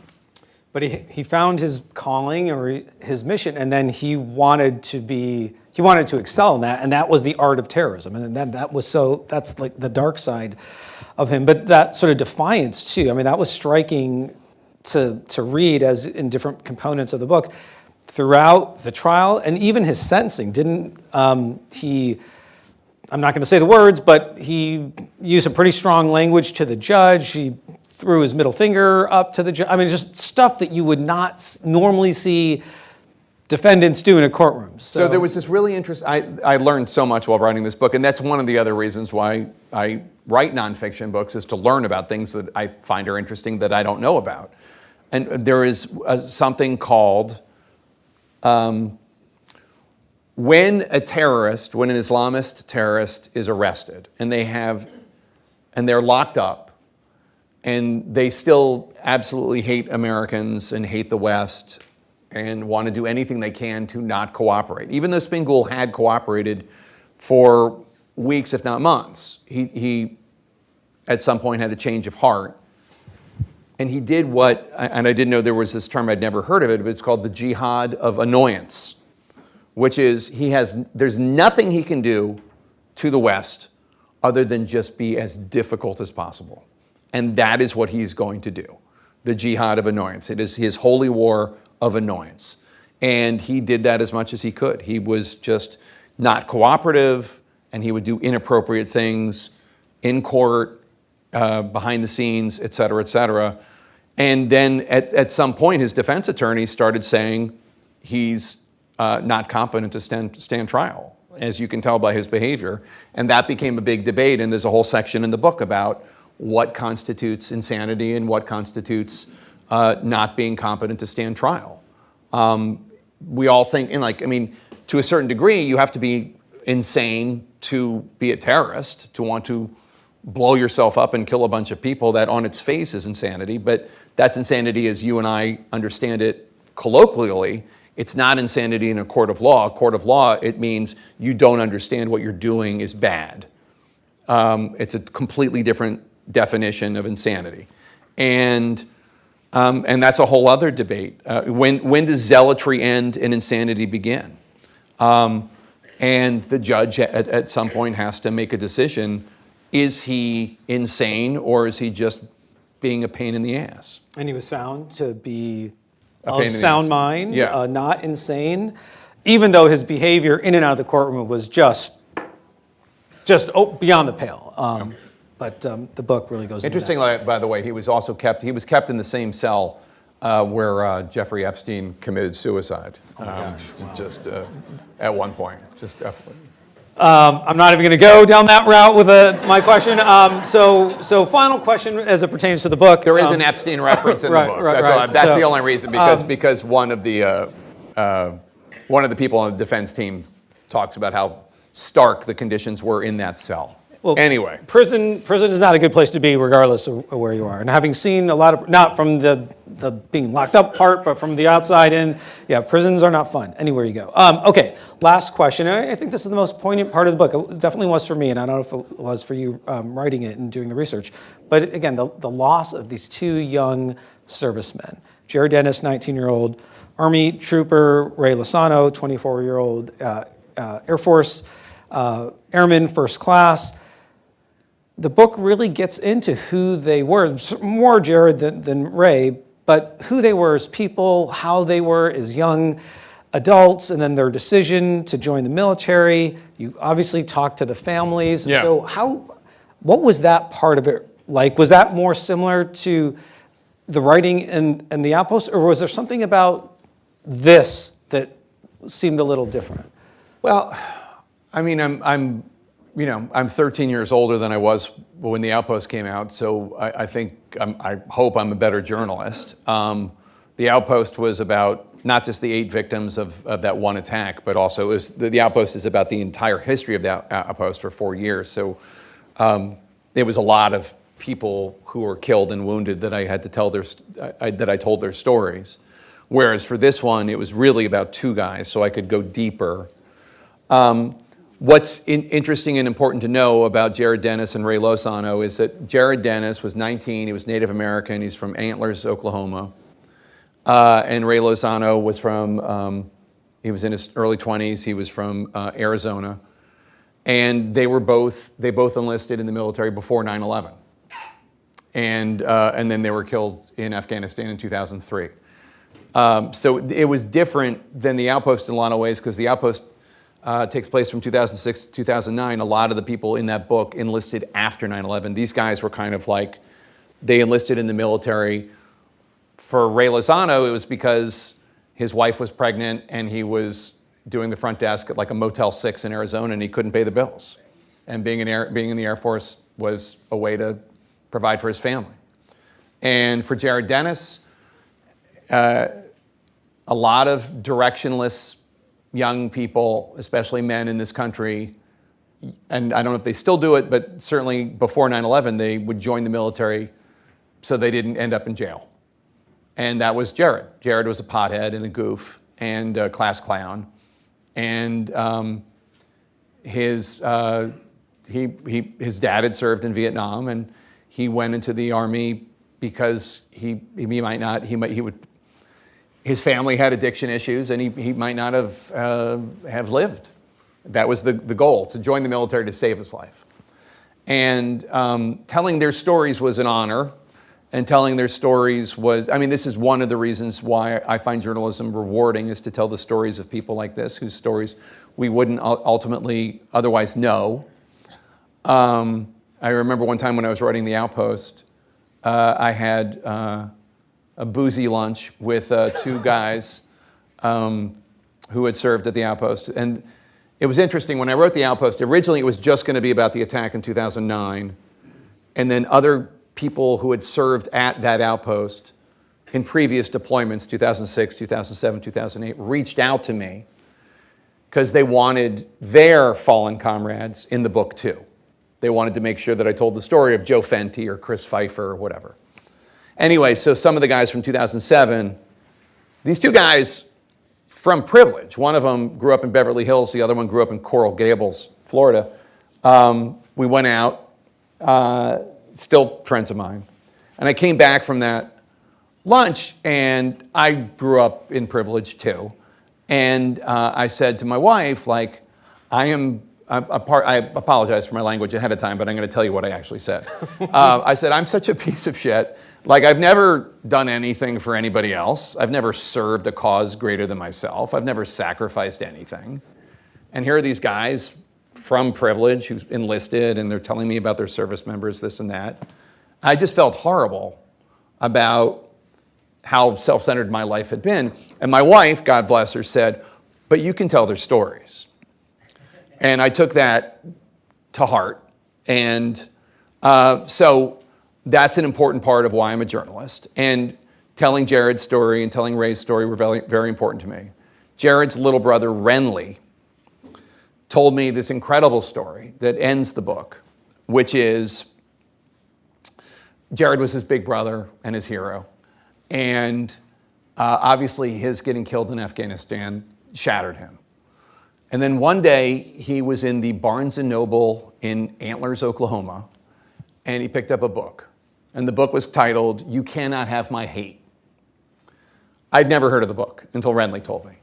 But he found his calling or his mission, and then he wanted to excel in that, and that was the art of terrorism. And that's like the dark side of him. But that sort of defiance too, I mean, that was striking to read as in different components of the book. Throughout the trial and even his sentencing, I'm not going to say the words, but he used a pretty strong language to the judge. He threw his middle finger up to the judge. I mean, just stuff that you would not normally see defendants do in a courtroom.
So there was this really interesting, I learned so much while writing this book, and that's one of the other reasons why I write nonfiction books, is to learn about things that I find are interesting that I don't know about. And there is something called, when an Islamist terrorist is arrested, and they're locked up, and they still absolutely hate Americans and hate the West and want to do anything they can to not cooperate. Even though Spingle had cooperated for weeks, if not months, he at some point had a change of heart. And he did and I didn't know there was this term, I'd never heard of it, but it's called the jihad of annoyance, which is there's nothing he can do to the West other than just be as difficult as possible. And that is what he's going to do, the jihad of annoyance. It is his holy war of annoyance. And he did that as much as he could. He was just not cooperative, and he would do inappropriate things in court, behind the scenes, et cetera, et cetera. And then at some point, his defense attorney started saying he's not competent to stand trial, as you can tell by his behavior. And that became a big debate, and there's a whole section in the book about what constitutes insanity and what constitutes not being competent to stand trial. We all think, to a certain degree, you have to be insane to be a terrorist, to want to blow yourself up and kill a bunch of people. That on its face is insanity, but that's insanity as you and I understand it colloquially. It's not insanity in a court of law. A court of law, it means you don't understand what you're doing is bad. It's a completely different definition of insanity. And that's a whole other debate. When does zealotry end and insanity begin? And the judge at some point has to make a decision. Is he insane, or is he just being a pain in the ass?
And he was found to be
A pain in
of
the
sound
ass.
mind,
Yeah.
not insane, even though his behavior in and out of the courtroom was just beyond the pale. But the book really goes into that.
Interesting, by the way, he was kept in the same cell where Jeffrey Epstein committed suicide. Just at one point. Just definitely.
I'm not even going to go down that route with my question. So final question as it pertains to the book.
There is an Epstein reference in the book. That's the only reason, because one of the people on the defense team talks about how stark the conditions were in that cell.
Well,
anyway,
prison is not a good place to be, regardless of where you are. And having seen a lot of, not from the being locked up part, but from the outside in, yeah, prisons are not fun anywhere you go. Okay, last question. And I think this is the most poignant part of the book. It definitely was for me, and I don't know if it was for you writing it and doing the research. But again, the loss of these two young servicemen, Jared Dennis, 19-year-old Army trooper, Ray Lozano, 24-year-old Air Force airman, first class. The book really gets into who they were, more Jared than Ray, but who they were as people, how they were as young adults, and then their decision to join the military. You obviously talked to the families.
Yeah.
So what was that part of it like? Was that more similar to the writing in the Outpost, or was there something about this that seemed a little different?
well, I mean, I'm 13 years older than I was when The Outpost came out, so I think I hope I'm a better journalist. The Outpost was about not just the 8 victims of that one attack, but also The Outpost is about the entire history of the Outpost for 4 years. So there was a lot of people who were killed and wounded that I had to tell that I told their stories. Whereas for this one, it was really about 2 guys, so I could go deeper. What's interesting and important to know about Jared Dennis and Ray Lozano is that Jared Dennis was 19, he was Native American, he's from Antlers, Oklahoma. And Ray Lozano was he was in his early 20s, he was from Arizona. And they both enlisted in the military before 9/11. And then they were killed in Afghanistan in 2003. So it was different than The Outpost in a lot of ways, because The Outpost takes place from 2006 to 2009. A lot of the people in that book enlisted after 9/11. These guys were kind of like, they enlisted in the military. For Ray Lozano, it was because his wife was pregnant and he was doing the front desk at like a Motel 6 in Arizona, and he couldn't pay the bills. And being in the Air Force was a way to provide for his family. And for Jared Dennis, a lot of directionless young people, especially men in this country, and I don't know if they still do it, but certainly before 9/11, they would join the military so they didn't end up in jail. And that was Jared. Jared was a pothead and a goof and a class clown. And his dad had served in Vietnam, and he went into the Army because his family had addiction issues, and he might not have lived. That was the goal, to join the military to save his life. And telling their stories was an honor, and telling their stories was, this is one of the reasons why I find journalism rewarding, is to tell the stories of people like this, whose stories we wouldn't ultimately otherwise know. I remember one time when I was writing The Outpost, I had a boozy lunch with 2 guys who had served at The Outpost. And it was interesting, when I wrote The Outpost, originally it was just going to be about the attack in 2009, and then other people who had served at that outpost in previous deployments, 2006, 2007, 2008, reached out to me because they wanted their fallen comrades in the book too. They wanted to make sure that I told the story of Joe Fenty or Chris Pfeiffer or whatever. Anyway, so some of the guys from 2007, these 2 guys from privilege. One of them grew up in Beverly Hills. The other one grew up in Coral Gables, Florida. We went out, still friends of mine. And I came back from that lunch, and I grew up in privilege too. And I said to my wife, like, I apologize for my language ahead of time, but I'm going to tell you what I actually said. I said, I'm such a piece of shit. Like, I've never done anything for anybody else. I've never served a cause greater than myself. I've never sacrificed anything. And here are these guys from privilege who's enlisted, and they're telling me about their service members, this and that. I just felt horrible about how self-centered my life had been. And my wife, God bless her, said, but you can tell their stories. And I took that to heart. And so that's an important part of why I'm a journalist. And telling Jared's story and telling Ray's story were very, very important to me. Jared's little brother, Renly, told me this incredible story that ends the book, which is Jared was his big brother and his hero. And obviously his getting killed in Afghanistan shattered him. And then one day he was in the Barnes & Noble in Antlers, Oklahoma, and he picked up a book. And the book was titled, You Cannot Have My Hate. I'd never heard of the book until Renly told me.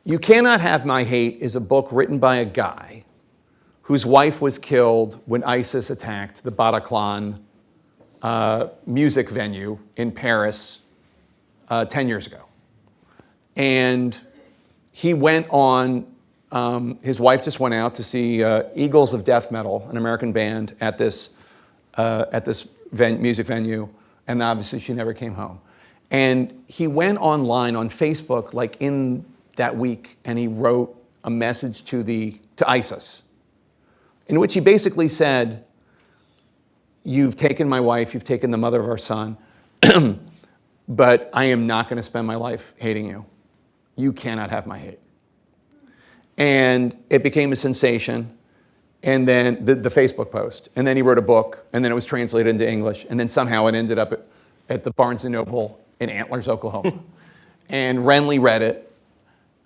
You Cannot Have My Hate is a book written by a guy whose wife was killed when ISIS attacked the Bataclan music venue in Paris 10 years ago. And he went on, his wife just went out to see Eagles of Death Metal, an American band, at this music venue, and obviously she never came home. And he went online on Facebook, like in that week, and he wrote a message to ISIS, in which he basically said, you've taken my wife, you've taken the mother of our son, but I am not going to spend my life hating you. You cannot have my hate. And it became a sensation, and then the Facebook post, and then he wrote a book, and then it was translated into English, and then somehow it ended up at the Barnes & Noble in Antlers, Oklahoma. And Renly read it,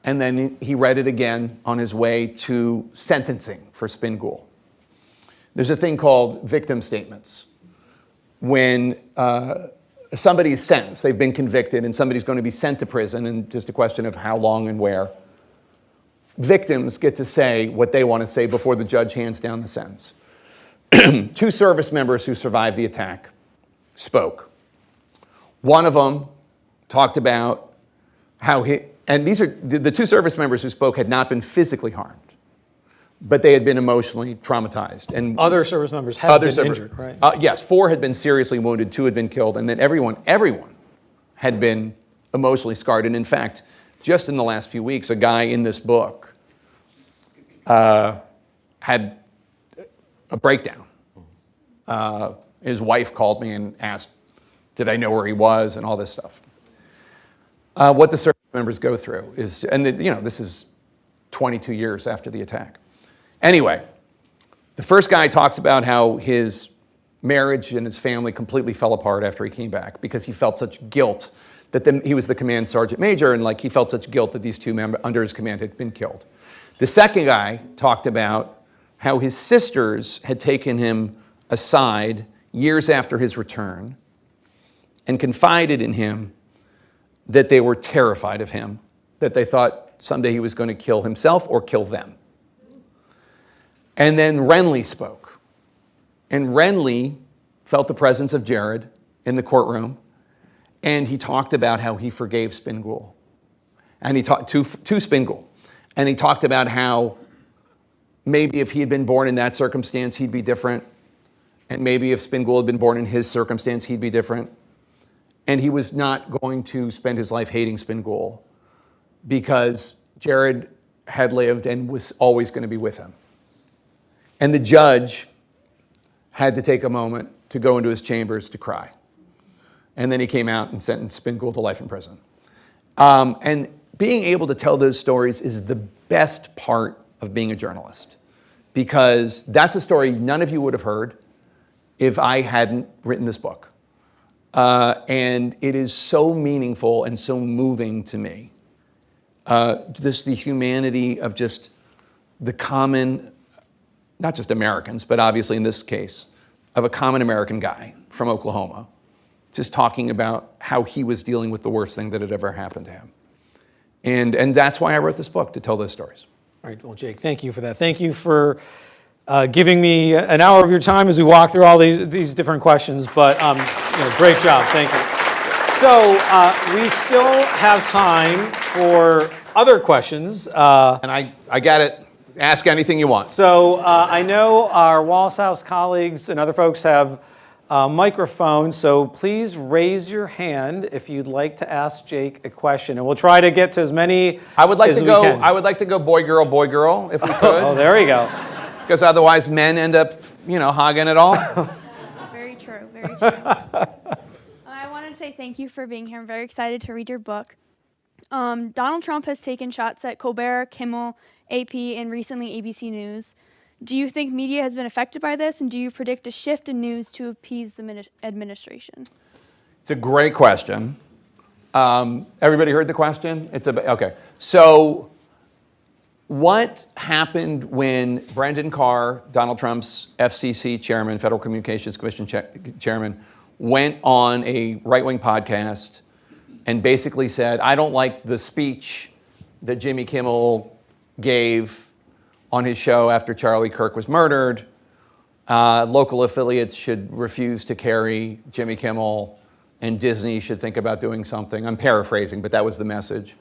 and then he read it again on his way to sentencing for Spingool. There's a thing called victim statements. When somebody is sentenced, they've been convicted, and somebody's going to be sent to prison, and just a question of how long and where. Victims get to say what they want to say before the judge hands down the sentence. 2 service members who survived the attack spoke. One of them talked about how and these are the 2 service members who spoke had not been physically harmed, but they had been emotionally traumatized. And
Other service members have been injured, right?
Yes, 4 had been seriously wounded, 2 had been killed, and then everyone had been emotionally scarred. And in fact, just in the last few weeks, a guy in this book had a breakdown. His wife called me and asked, did I know where he was, and all this stuff. What the service members go through is, and this is 22 years after the attack. Anyway, the first guy talks about how his marriage and his family completely fell apart after he came back because he felt such guilt that he was the command sergeant major, and like he felt such guilt that these 2 members under his command had been killed. The second guy talked about how his sisters had taken him aside years after his return and confided in him that they were terrified of him, that they thought someday he was going to kill himself or kill them. And then Renly spoke. And Renly felt the presence of Jared in the courtroom, and he talked about how he forgave Spingool. And he talked to Spingool. And he talked about how maybe if he had been born in that circumstance, he'd be different. And maybe if Spingool had been born in his circumstance, he'd be different. And he was not going to spend his life hating Spingool because Jared had lived and was always going to be with him. And the judge had to take a moment to go into his chambers to cry. And then he came out and sentenced Spingool to life in prison. And being able to tell those stories is the best part of being a journalist, because that's a story none of you would have heard if I hadn't written this book. And it is so meaningful and so moving to me. Just the humanity of just the common, not just Americans, but obviously in this case, of a common American guy from Oklahoma, just talking about how he was dealing with the worst thing that had ever happened to him. And that's why I wrote this book, to tell those stories.
All right, well, Jake, thank you for that. Thank you for giving me an hour of your time as we walk through all these different questions, but great job, thank you. So we still have time for other questions.
And I got it. Ask anything you want.
So I know our Wallace House colleagues and other folks have microphones, so please raise your hand if you'd like to ask Jake a question, and we'll try to get to as many
I would like
as
to
we
go.
can.
I would like to go boy girl, if we could.
Oh, there we go.
Because otherwise, men end up, hogging it all.
Very true, very true. I wanted to say thank you for being here. I'm very excited to read your book. Donald Trump has taken shots at Colbert, Kimmel, AP, and recently ABC News. Do you think media has been affected by this, and do you predict a shift in news to appease the administration?
It's a great question. Everybody heard the question? Okay. So what happened when Brendan Carr, Donald Trump's FCC chairman, Federal Communications Commission chairman, went on a right-wing podcast and basically said, I don't like the speech that Jimmy Kimmel gave on his show after Charlie Kirk was murdered. Local affiliates should refuse to carry Jimmy Kimmel, and Disney should think about doing something. I'm paraphrasing, but that was the message.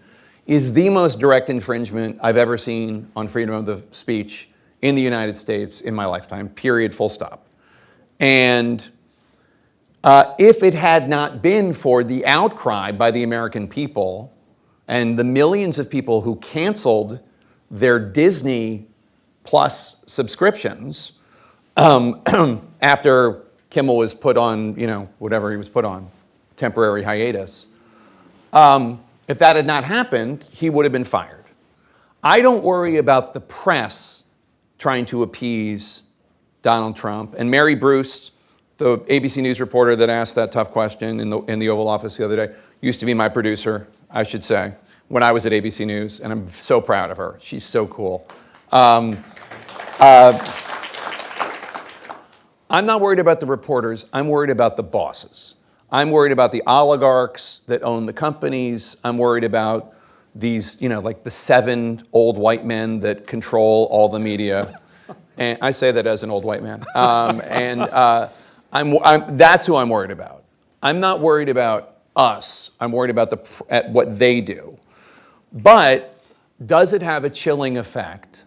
Is the most direct infringement I've ever seen on freedom of the speech in the United States in my lifetime, period, full stop. And if it had not been for the outcry by the American people and the millions of people who canceled their Disney Plus subscriptions after Kimmel was put on, whatever he was put on, temporary hiatus, if that had not happened, he would have been fired. I don't worry about the press trying to appease Donald Trump. And Mary Bruce, the ABC News reporter that asked that tough question in the Oval Office the other day, used to be my producer, I should say, when I was at ABC News, and I'm so proud of her. She's so cool. I'm not worried about the reporters. I'm worried about the bosses. I'm worried about the oligarchs that own the companies. I'm worried about these, like the 7 old white men that control all the media. And I say that as an old white man. That's who I'm worried about. I'm not worried about us. I'm worried about what they do. But does it have a chilling effect?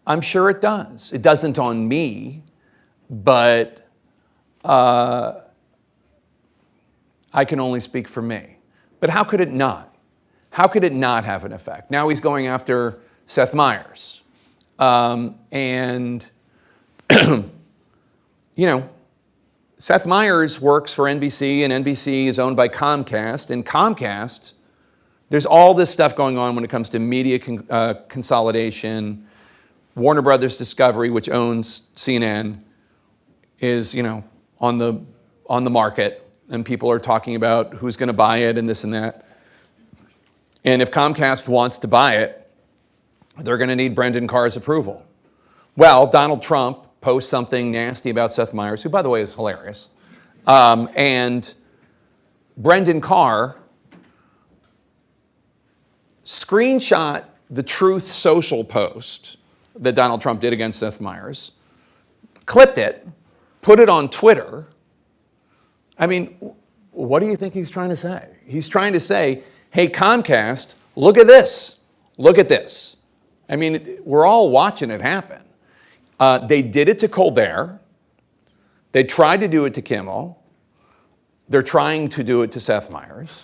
I'm sure it does. It doesn't on me, but I can only speak for me. But how could it not? How could it not have an effect? Now he's going after Seth Meyers. Seth Meyers works for NBC, and NBC is owned by Comcast. And Comcast, there's all this stuff going on when it comes to media consolidation. Warner Brothers Discovery, which owns CNN, is on the market, and people are talking about who's going to buy it and this and that. And if Comcast wants to buy it, they're going to need Brendan Carr's approval. Well, Donald Trump posts something nasty about Seth Meyers, who, by the way, is hilarious. And Brendan Carr screenshot the Truth Social post that Donald Trump did against Seth Meyers, clipped it, put it on Twitter. I mean, what do you think he's trying to say? He's trying to say, hey, Comcast, look at this. Look at this. I mean, we're all watching it happen. They did it to Colbert. They tried to do it to Kimmel. They're trying to do it to Seth Meyers.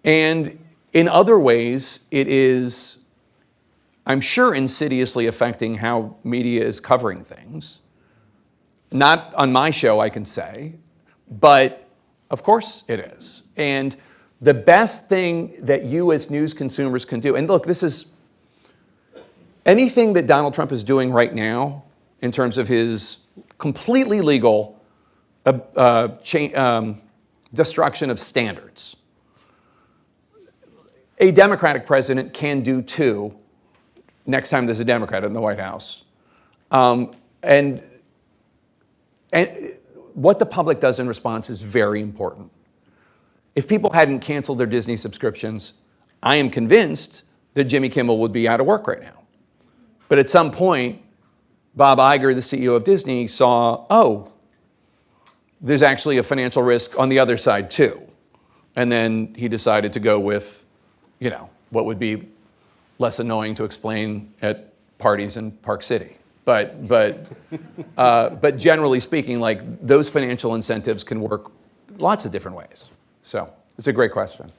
And in other ways, it is, I'm sure, insidiously affecting how media is covering things. Not on my show, I can say, but of course it is. And the best thing that you as news consumers can do, and look, this is anything that Donald Trump is doing right now in terms of his completely legal destruction of standards. A Democratic president can do too, next time there's a Democrat in the White House. And what the public does in response is very important. If people hadn't canceled their Disney subscriptions, I am convinced that Jimmy Kimmel would be out of work right now. But at some point, Bob Iger, the CEO of Disney, saw, oh, there's actually a financial risk on the other side too. And then he decided to go with, you know, what would be less annoying to explain at parties in Park City. But generally speaking, like, those financial incentives can work lots of different ways. So it's a great question.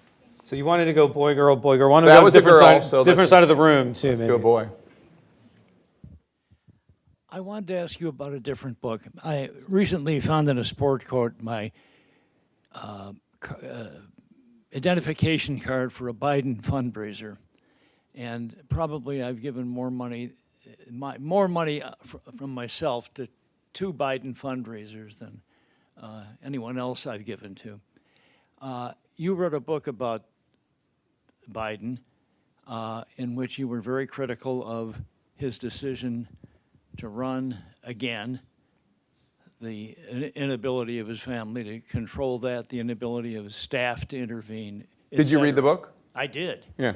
So you wanted to go boy, girl, boy, girl. Wanted to
That
go
was a
different
girl,
side,
so
different side of the room too.
Let's
Maybe.
go boy.
I wanted to ask you about a different book. I recently found in a sport coat my identification card for a Biden fundraiser, and probably I've given more money from myself to 2 Biden fundraisers than anyone else I've given to. You wrote a book about Biden in which you were very critical of his decision to run again, the inability of his family to control that, the inability of his staff to intervene.
Did you read the book?
I did.
Yeah.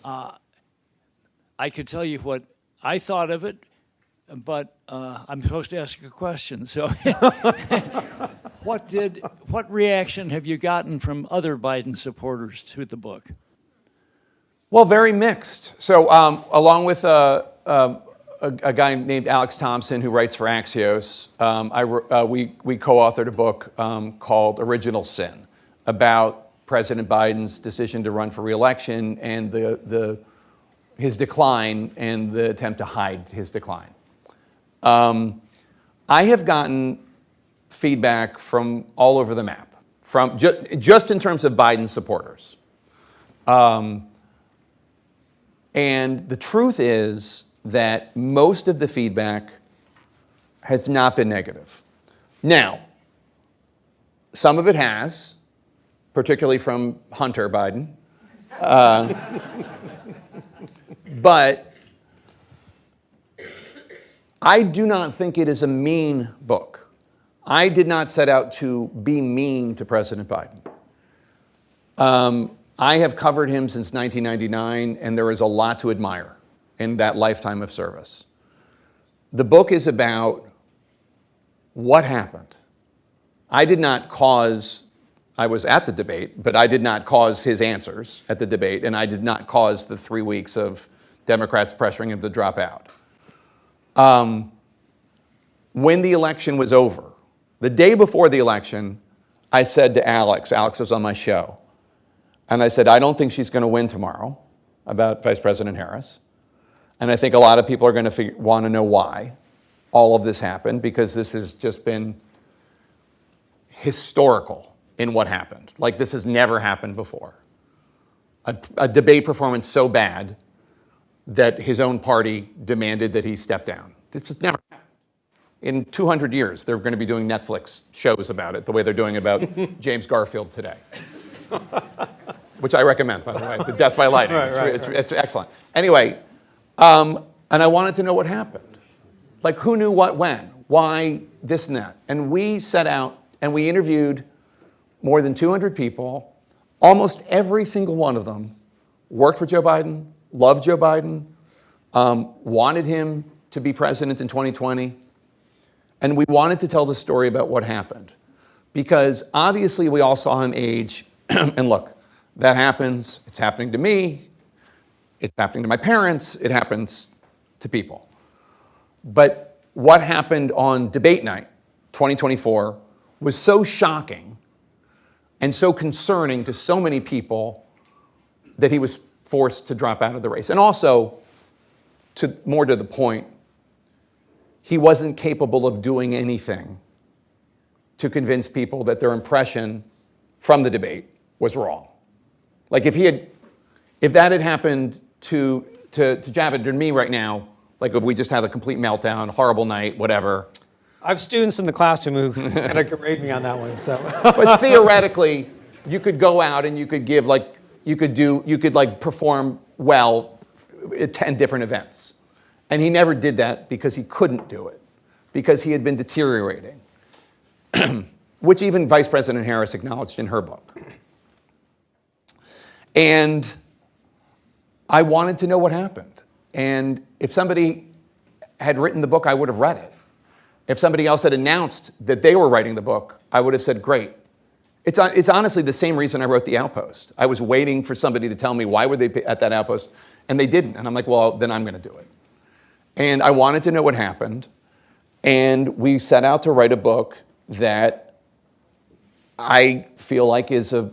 I could tell you what I thought of it, but I'm supposed to ask a question. So, what reaction have you gotten from other Biden supporters to the book?
Well, very mixed. So, along with a guy named Alex Thompson who writes for Axios, we co-authored a book called Original Sin about President Biden's decision to run for re-election and his decline and the attempt to hide his decline. I have gotten feedback from all over the map, from just in terms of Biden supporters. And the truth is that most of the feedback has not been negative. Now, some of it has, particularly from Hunter Biden. But I do not think it is a mean book. I did not set out to be mean to President Biden. I have covered him since 1999, and there is a lot to admire in that lifetime of service. The book is about what happened. I was at the debate, but I did not cause his answers at the debate, and I did not cause the 3 weeks of Democrats pressuring him to drop out. When the election was over, the day before the election, I said to Alex was on my show, and I said, I don't think she's going to win tomorrow, about Vice President Harris. And I think a lot of people are going to want to know why all of this happened, because this has just been historical in what happened. Like, this has never happened before. A debate performance so bad that his own party demanded that he step down. This just never happened. In 200 years, they're going to be doing Netflix shows about it, the way they're doing about James Garfield today. Which I recommend, by the way, The Death by Lightning. It's excellent. Anyway, and I wanted to know what happened. Like, who knew what when? Why this and that? And we set out and we interviewed more than 200 people. Almost every single one of them worked for Joe Biden, loved Joe Biden, wanted him to be president in 2020. And we wanted to tell the story about what happened. Because obviously we all saw him age. And look, that happens. It's happening to me. It's happening to my parents. It happens to people. But what happened on debate night 2024 was so shocking and so concerning to so many people that he was forced to drop out of the race. And also, more to the point, he wasn't capable of doing anything to convince people that their impression from the debate was wrong. Like, if that had happened to Javid and me right now, like if we just had a complete meltdown, horrible night, whatever,
I have students in the classroom who kind of grade me on that one. So,
But theoretically, you could go out and you could give you could perform well at 10 different events. And he never did that because he couldn't do it, because he had been deteriorating, which even Vice President Harris acknowledged in her book. And I wanted to know what happened. And if somebody had written the book, I would have read it. If somebody else had announced that they were writing the book, I would have said, great. It's honestly the same reason I wrote The Outpost. I was waiting for somebody to tell me why were they at that outpost, and they didn't. And I'm like, well, then I'm going to do it. And I wanted to know what happened, and we set out to write a book that I feel like is a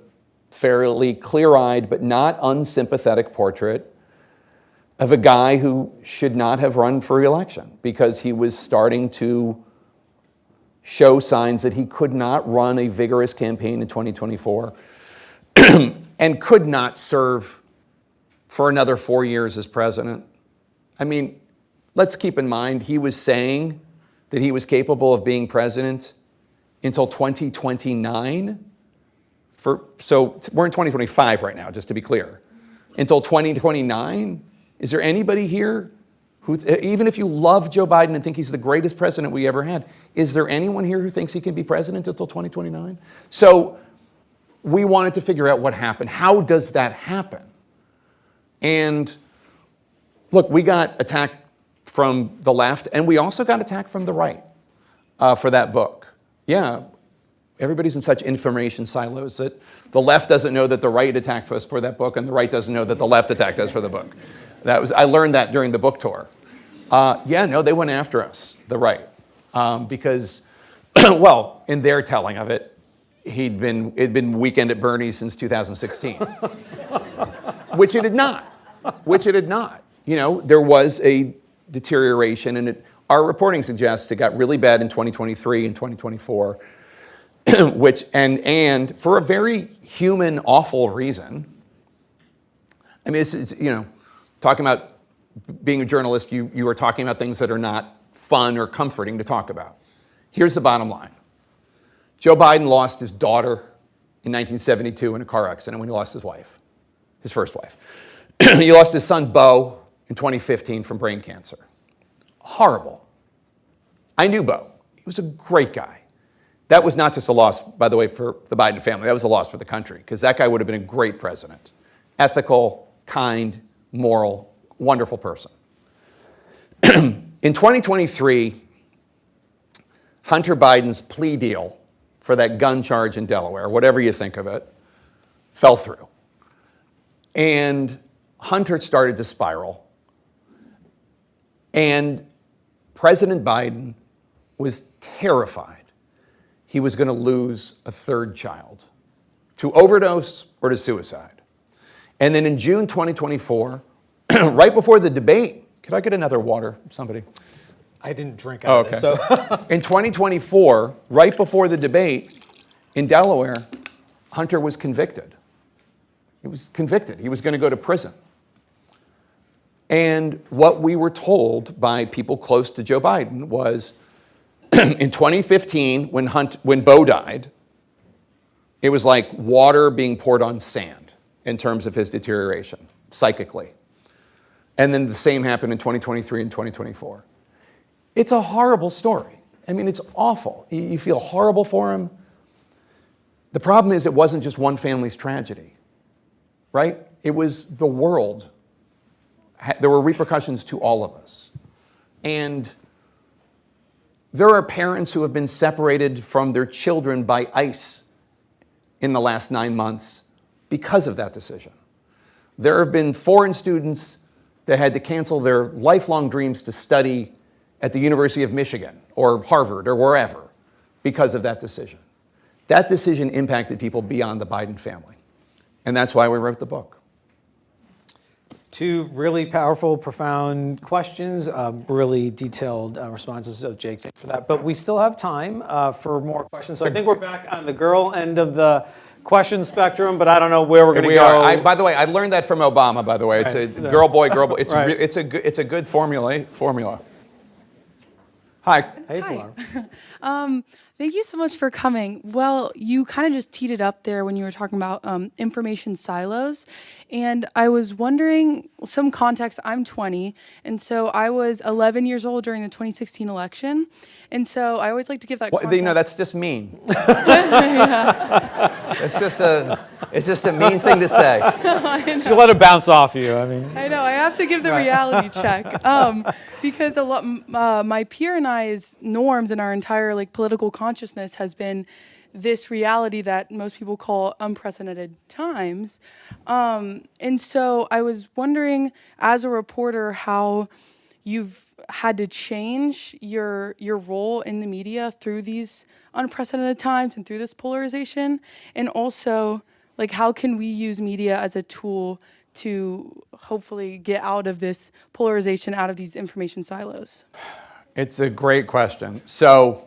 fairly clear-eyed but not unsympathetic portrait of a guy who should not have run for re-election because he was starting to show signs that he could not run a vigorous campaign in 2024 and could not serve for another 4 years as president. I mean, let's keep in mind, he was saying that he was capable of being president until 2029. So we're in 2025 right now, just to be clear. Until 2029? Is there anybody here who, even if you love Joe Biden and think he's the greatest president we ever had, is there anyone here who thinks he can be president until 2029? So we wanted to figure out what happened. How does that happen? And look, we got attacked from the left, and we also got attacked from the right for that book. Yeah, everybody's in such information silos that the left doesn't know that the right attacked us for that book, and the right doesn't know that the left attacked us for the book. I learned that during the book tour. They went after us, the right, because, well, in their telling of it, it'd been Weekend at Bernie's since 2016, which it had not. You know, there was a deterioration, and our reporting suggests it got really bad in 2023 and 2024, which and for a very human, awful reason. I mean, it's talking about being a journalist, you are talking about things that are not fun or comforting to talk about. Here's the bottom line. Joe Biden lost his daughter in 1972 in a car accident when he lost his wife, his first wife. He lost his son, Beau, in 2015 from brain cancer. Horrible. I knew Beau. He was a great guy. That was not just a loss, by the way, for the Biden family. That was a loss for the country, because that guy would have been a great president. Ethical, kind, moral, wonderful person. In 2023, Hunter Biden's plea deal for that gun charge in Delaware, whatever you think of it, fell through. And Hunter started to spiral. And President Biden was terrified he was going to lose a third child to overdose or to suicide. And then in June 2024, right before the debate, could I get another water, somebody?
I didn't drink out of this. So.
In 2024, right before the debate in Delaware, Hunter was convicted. He was convicted. He was going to go to prison. And what we were told by people close to Joe Biden was, in 2015, when Beau died, it was like water being poured on sand in terms of his deterioration, psychically. And then the same happened in 2023 and 2024. It's a horrible story. I mean, it's awful. You feel horrible for him. The problem is it wasn't just one family's tragedy, right? It was the world. There were repercussions to all of us. And there are parents who have been separated from their children by ICE in the last 9 months because of that decision. There have been foreign students that had to cancel their lifelong dreams to study at the University of Michigan or Harvard or wherever because of that decision. That decision impacted people beyond the Biden family. And that's why we wrote the book.
Two really powerful, profound questions, really detailed responses. So Jake, thanks for that. But we still have time for more questions. So I think we're back on the girl end of the question spectrum, but I don't know where we're going to go.
By the way, I learned that from Obama, by the way. It's a girl, boy, girl, boy. It's
Right.
it's a good formula. Hi.
Hey,
Hi.
Pilar.
Thank you so much for coming. Well, you kind of just teed it up there when you were talking about information silos. And I was wondering, some context, I'm 20, and so I was 11 years old during the 2016 election. And so I always like to give that context.
You know, that's just mean. It's just a mean thing to say.
Just let it bounce off you. I mean,
I know, I have to give the reality check. Because a lot, my peer and I's norms in our entire like political consciousness has been this reality that most people call unprecedented times. And so I was wondering, as a reporter, how you've had to change your role in the media through these unprecedented times and through this polarization, and also like how can we use media as a tool to hopefully get out of this polarization, out of these information silos?
It's a great question. So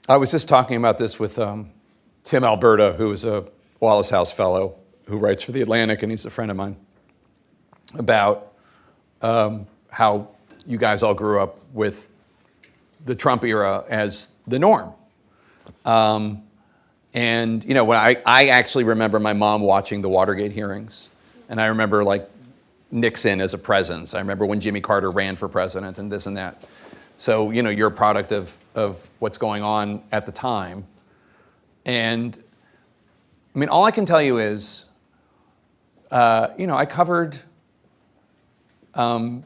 I was just talking about this with Tim Alberta, who is a Wallace House Fellow who writes for The Atlantic, and he's a friend of mine, about how you guys all grew up with the Trump era as the norm. And, you know, when I actually remember my mom watching the Watergate hearings, and I remember, like, Nixon as a presence. I remember when Jimmy Carter ran for president and this and that. So, you know, you're a product of what's going on at the time. And, I mean, all I can tell you is, you know, I covered, I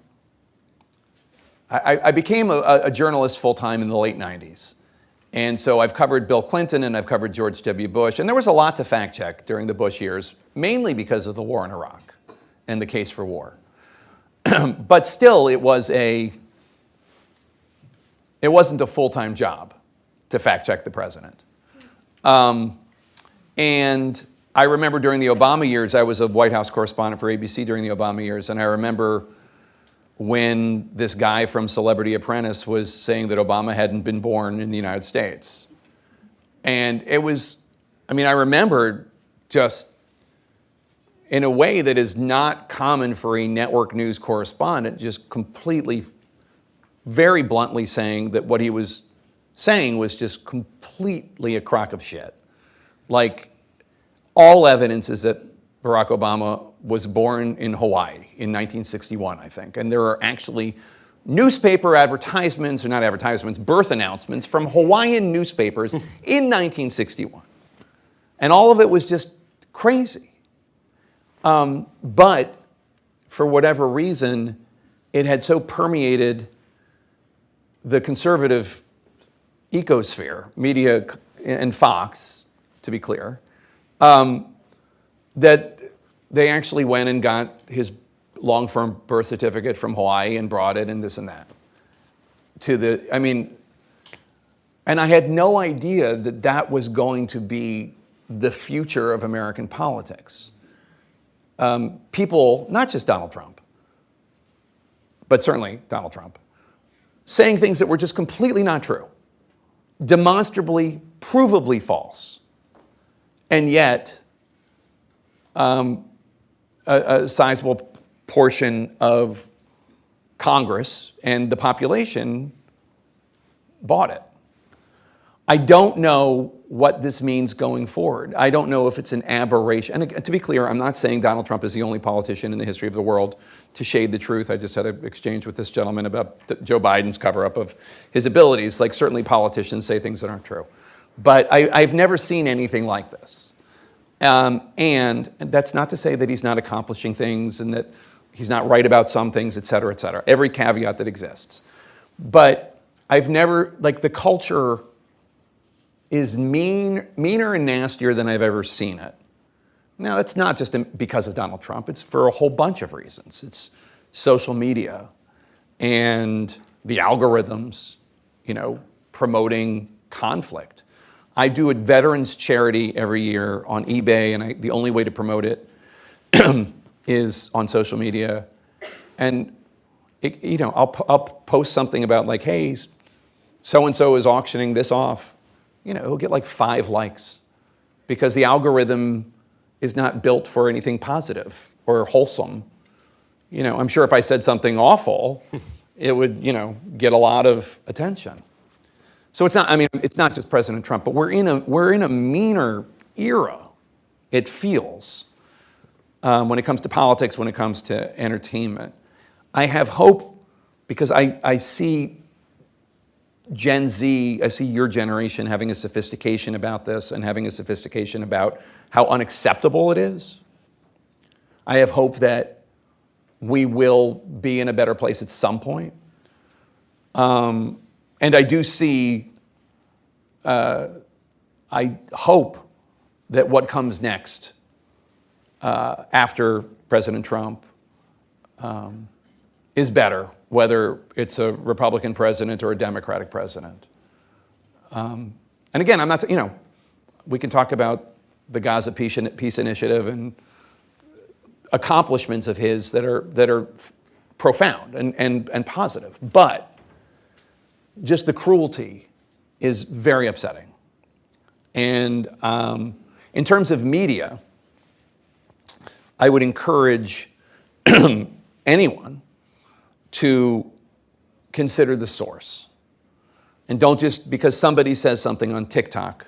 became a journalist full-time in the late 90s. And so I've covered Bill Clinton and I've covered George W. Bush. And there was a lot to fact check during the Bush years, mainly because of the war in Iraq and the case for war. But still, it wasn't a full-time job to fact check the president. And I remember during the Obama years, I was a White House correspondent for ABC during the Obama years, and I remember when this guy from Celebrity Apprentice was saying that Obama hadn't been born in the United States. And it was, I mean, I remember just in a way that is not common for a network news correspondent, just completely, very bluntly saying that what he was saying was just completely a crock of shit. Like, all evidence is that Barack Obama was born in Hawaii in 1961, I think. And there are actually newspaper advertisements, or not advertisements, birth announcements from Hawaiian newspapers in 1961. And all of it was just crazy. But for whatever reason, it had so permeated the conservative ecosphere, media and Fox, to be clear, that they actually went and got his long-term birth certificate from Hawaii and brought it and this and that. And I had no idea that that was going to be the future of American politics. People, not just Donald Trump, but certainly Donald Trump, saying things that were just completely not true, demonstrably, provably false. And yet, a sizable portion of Congress and the population bought it. I don't know what this means going forward. I don't know if it's an aberration. And to be clear, I'm not saying Donald Trump is the only politician in the history of the world to shade the truth. I just had an exchange with this gentleman about Joe Biden's cover-up of his abilities. Like, certainly politicians say things that aren't true. But I've never seen anything like this. And that's not to say that he's not accomplishing things and that he's not right about some things, et cetera, et cetera. Every caveat that exists. But I've never, like, the culture is meaner and nastier than I've ever seen it. Now, that's not just because of Donald Trump. It's for a whole bunch of reasons. It's social media and the algorithms, you know, promoting conflict. I do a veterans charity every year on eBay, and the only way to promote it is on social media. And I'll post something about, like, hey, so-and-so is auctioning this off. You know, it'll get like 5 likes because the algorithm is not built for anything positive or wholesome. You know, I'm sure if I said something awful, it would, get a lot of attention. So it's not, I mean, it's not just President Trump, but we're in a meaner era, it feels, when it comes to politics, when it comes to entertainment. I have hope because I see Gen Z, I see your generation having a sophistication about this and having a sophistication about how unacceptable it is. I have hope that we will be in a better place at some point. And I do see, I hope that what comes next after President Trump is better, whether it's a Republican president or a Democratic president. And again, I'm not, we can talk about the Gaza Peace Initiative and accomplishments of his that are profound and positive, but just the cruelty is very upsetting. And in terms of media, I would encourage anyone to consider the source. And don't just, because somebody says something on TikTok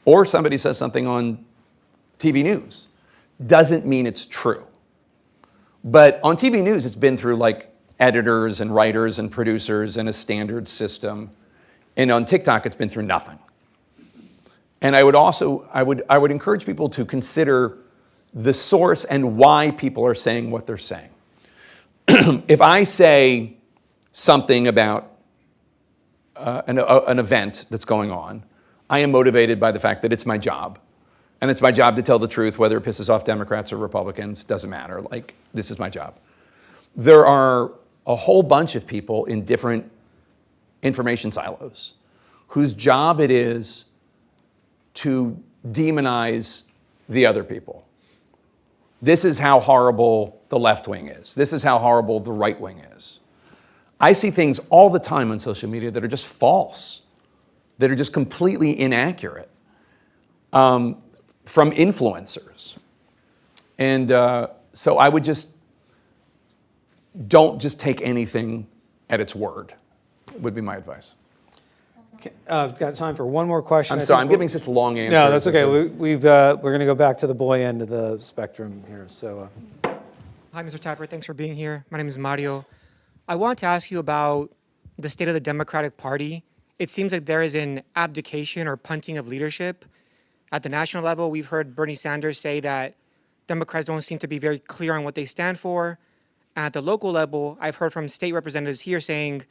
or somebody says something on TV news, doesn't mean it's true. But on TV news, it's been through like editors and writers and producers and a standard system. And on TikTok, it's been through nothing. And I would encourage people to consider the source and why people are saying what they're saying. If I say something about an event that's going on, I am motivated by the fact that it's my job. And it's my job to tell the truth, whether it pisses off Democrats or Republicans, doesn't matter. Like, this is my job. There are a whole bunch of people in different information silos whose job it is to demonize the other people. This is how horrible the left wing is. This is how horrible the right wing is. I see things all the time on social media that are just false, that are just completely inaccurate from influencers. And so I would just, don't just take anything at its word, would be my advice.
Okay, I've got time for one more question.
I'm sorry, I'm giving such long answers.
No, that's okay. We're going to go back to the boy end of the spectrum here. So,
Hi, Mr. Tapper. Thanks for being here. My name is Mario. I want to ask you about the state of the Democratic Party. It seems like there is an abdication or punting of leadership. At the national level, we've heard Bernie Sanders say that Democrats don't seem to be very clear on what they stand for. At the local level, I've heard from state representatives here saying,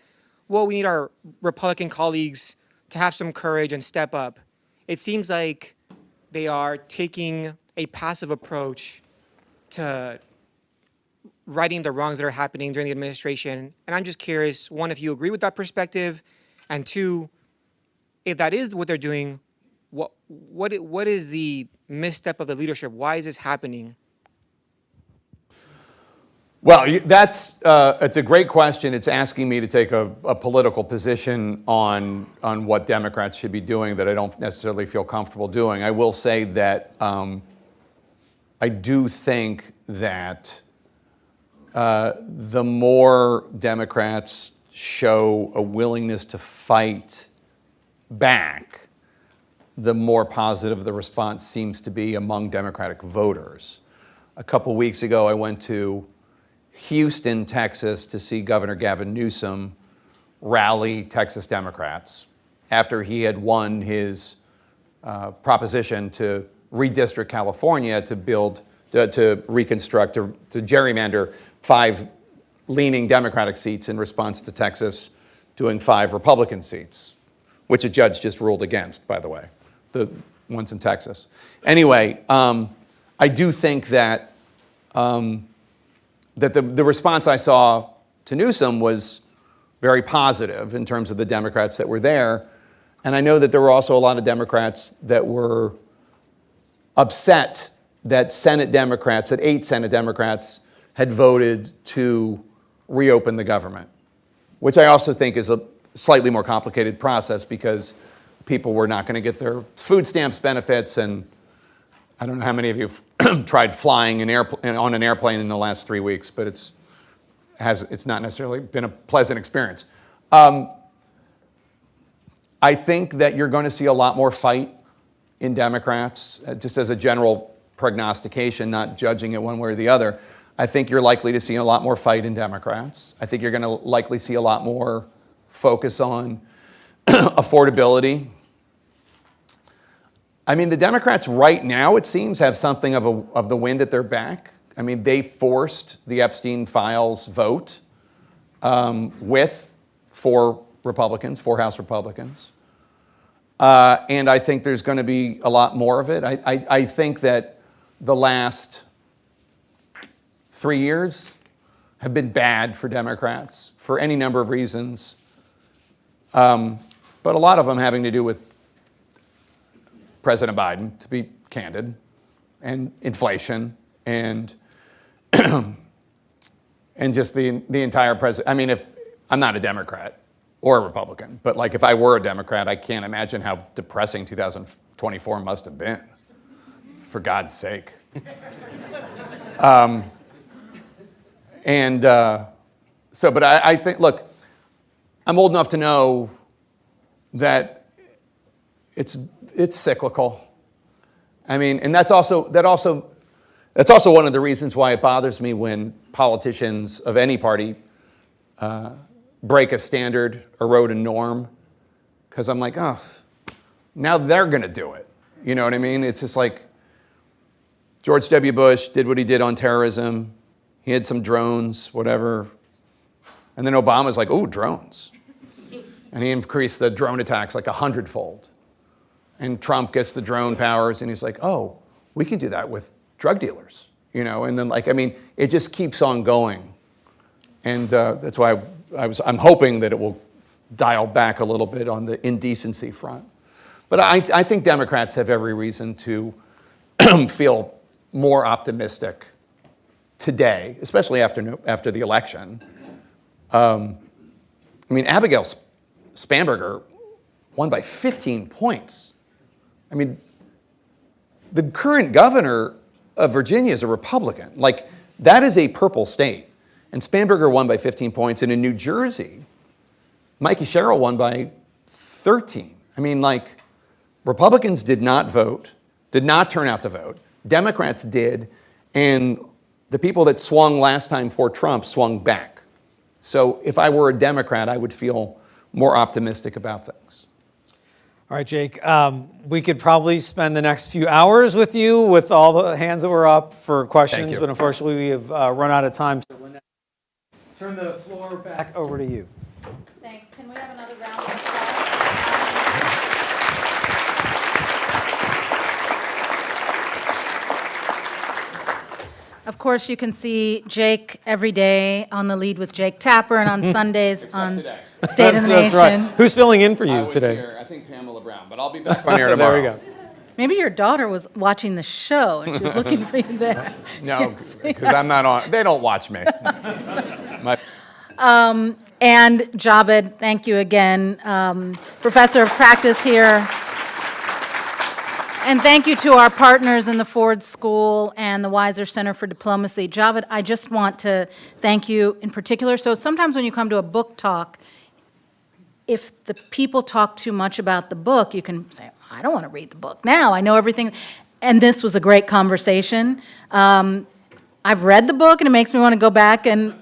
well, we need our Republican colleagues to have some courage and step up. It seems like they are taking a passive approach to righting the wrongs that are happening during the administration. And I'm just curious, one, if you agree with that perspective, and two, if that is what they're doing, what is the misstep of the leadership? Why is this happening?
Well, it's a great question. It's asking me to take a political position on what Democrats should be doing that I don't necessarily feel comfortable doing. I will say that I do think that the more Democrats show a willingness to fight back, the more positive the response seems to be among Democratic voters. A couple weeks ago, I went to Houston, Texas, to see Governor Gavin Newsom rally Texas Democrats after he had won his proposition to redistrict California to reconstruct, to gerrymander 5 leaning Democratic seats in response to Texas doing 5 Republican seats, which a judge just ruled against, by the way, the ones in Texas. Anyway, I do think that that the response I saw to Newsom was very positive in terms of the Democrats that were there. And I know that there were also a lot of Democrats that were upset that Senate Democrats, that 8 Senate Democrats had voted to reopen the government, which I also think is a slightly more complicated process because people were not going to get their food stamps benefits, and I don't know how many of you have tried flying on an airplane in the last 3 weeks, but it's it's not necessarily been a pleasant experience. I think that you're going to see a lot more fight in Democrats, just as a general prognostication, not judging it one way or the other. I think you're likely to see a lot more fight in Democrats. I think you're going to likely see a lot more focus on affordability. I mean, the Democrats right now, it seems, have something of the wind at their back. I mean, they forced the Epstein files vote with four House Republicans. And I think there's going to be a lot more of it. I think that the last 3 years have been bad for Democrats for any number of reasons, but a lot of them having to do with President Biden, to be candid, and inflation, and and just the entire president. I mean, if I'm not a Democrat or a Republican, but like if I were a Democrat, I can't imagine how depressing 2024 must have been, for God's sake. But I think, look, I'm old enough to know that it's cyclical. I mean, and that's also one of the reasons why it bothers me when politicians of any party break a standard, erode a norm, because I'm like, oh, now they're going to do it. You know what I mean? It's just like George W. Bush did what he did on terrorism. He had some drones, whatever. And then Obama's like, ooh, drones. And he increased the drone attacks like 100-fold. And Trump gets the drone powers, and he's like, oh, we can do that with drug dealers. You know, and then it just keeps on going. And that's why I'm hoping that it will dial back a little bit on the indecency front. But I think Democrats have every reason to feel more optimistic today, especially after the election. I mean, Abigail Spanberger won by 15 points. I mean, the current governor of Virginia is a Republican. Like, that is a purple state. And Spanberger won by 15 points. And in New Jersey, Mikey Sherrill won by 13. I mean, like, Republicans did not turn out to vote. Democrats did. And the people that swung last time for Trump swung back. So if I were a Democrat, I would feel more optimistic about things.
All right, Jake, we could probably spend the next few hours with you with all the hands that were up for questions,
you.
but unfortunately we have run out of time. So Lynette, turn the floor back over to you.
Thanks. Can we have another round of applause? Of course, you can see Jake every day on The Lead with Jake Tapper and on Sundays on
today.
State of the
That's
Nation.
right. Who's filling in for
I
you
was
today?
here, I think Pamela Brown, but I'll be back on air tomorrow.
There we go.
Maybe your daughter was watching the show and she was looking for you there.
No, because I'm not on. They don't watch me.
And Javed, thank you again, Professor of Practice here. And thank you to our partners in the Ford School and the Weiser Center for Diplomacy. Javed, I just want to thank you in particular. So sometimes when you come to a book talk, if the people talk too much about the book, you can say, I don't want to read the book now. I know everything. And this was a great conversation. I've read the book, and it makes me want to go back and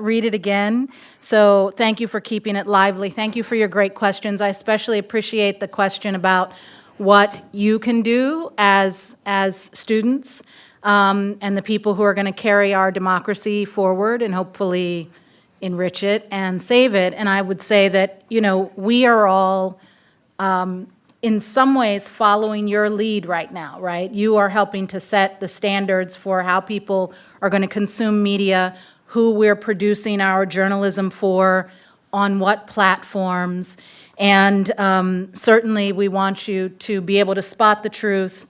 read it again. So thank you for keeping it lively. Thank you for your great questions. I especially appreciate the question about what you can do as students and the people who are going to carry our democracy forward and hopefully enrich it and save it. And I would say that, you know, we are all in some ways following your lead right now, right? You are helping to set the standards for how people are going to consume media, who we're producing our journalism for, on what platforms. And certainly we want you to be able to spot the truth,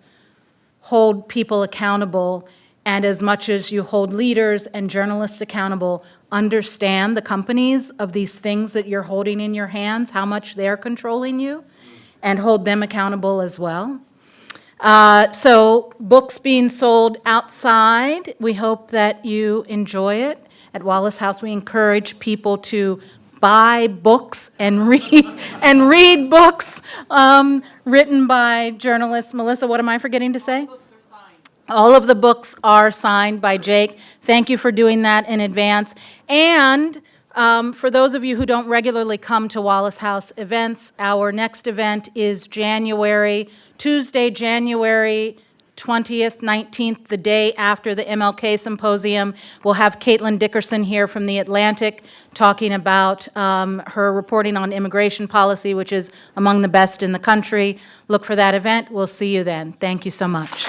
hold people accountable, and as much as you hold leaders and journalists accountable, understand the companies of these things that you're holding in your hands, how much they're controlling you, and hold them accountable as well. So books being sold outside, we hope that you enjoy it. at Wallace House. We encourage people to buy books and read books written by journalists. Melissa, what am I forgetting to say? All of the books are signed by Jake. Thank you for doing that in advance. And for those of you who don't regularly come to Wallace House events, our next event is Tuesday, January 20th, 19th, the day after the MLK Symposium. We'll have Caitlin Dickerson here from The Atlantic talking about her reporting on immigration policy, which is among the best in the country. Look for that event. We'll see you then. Thank you so much.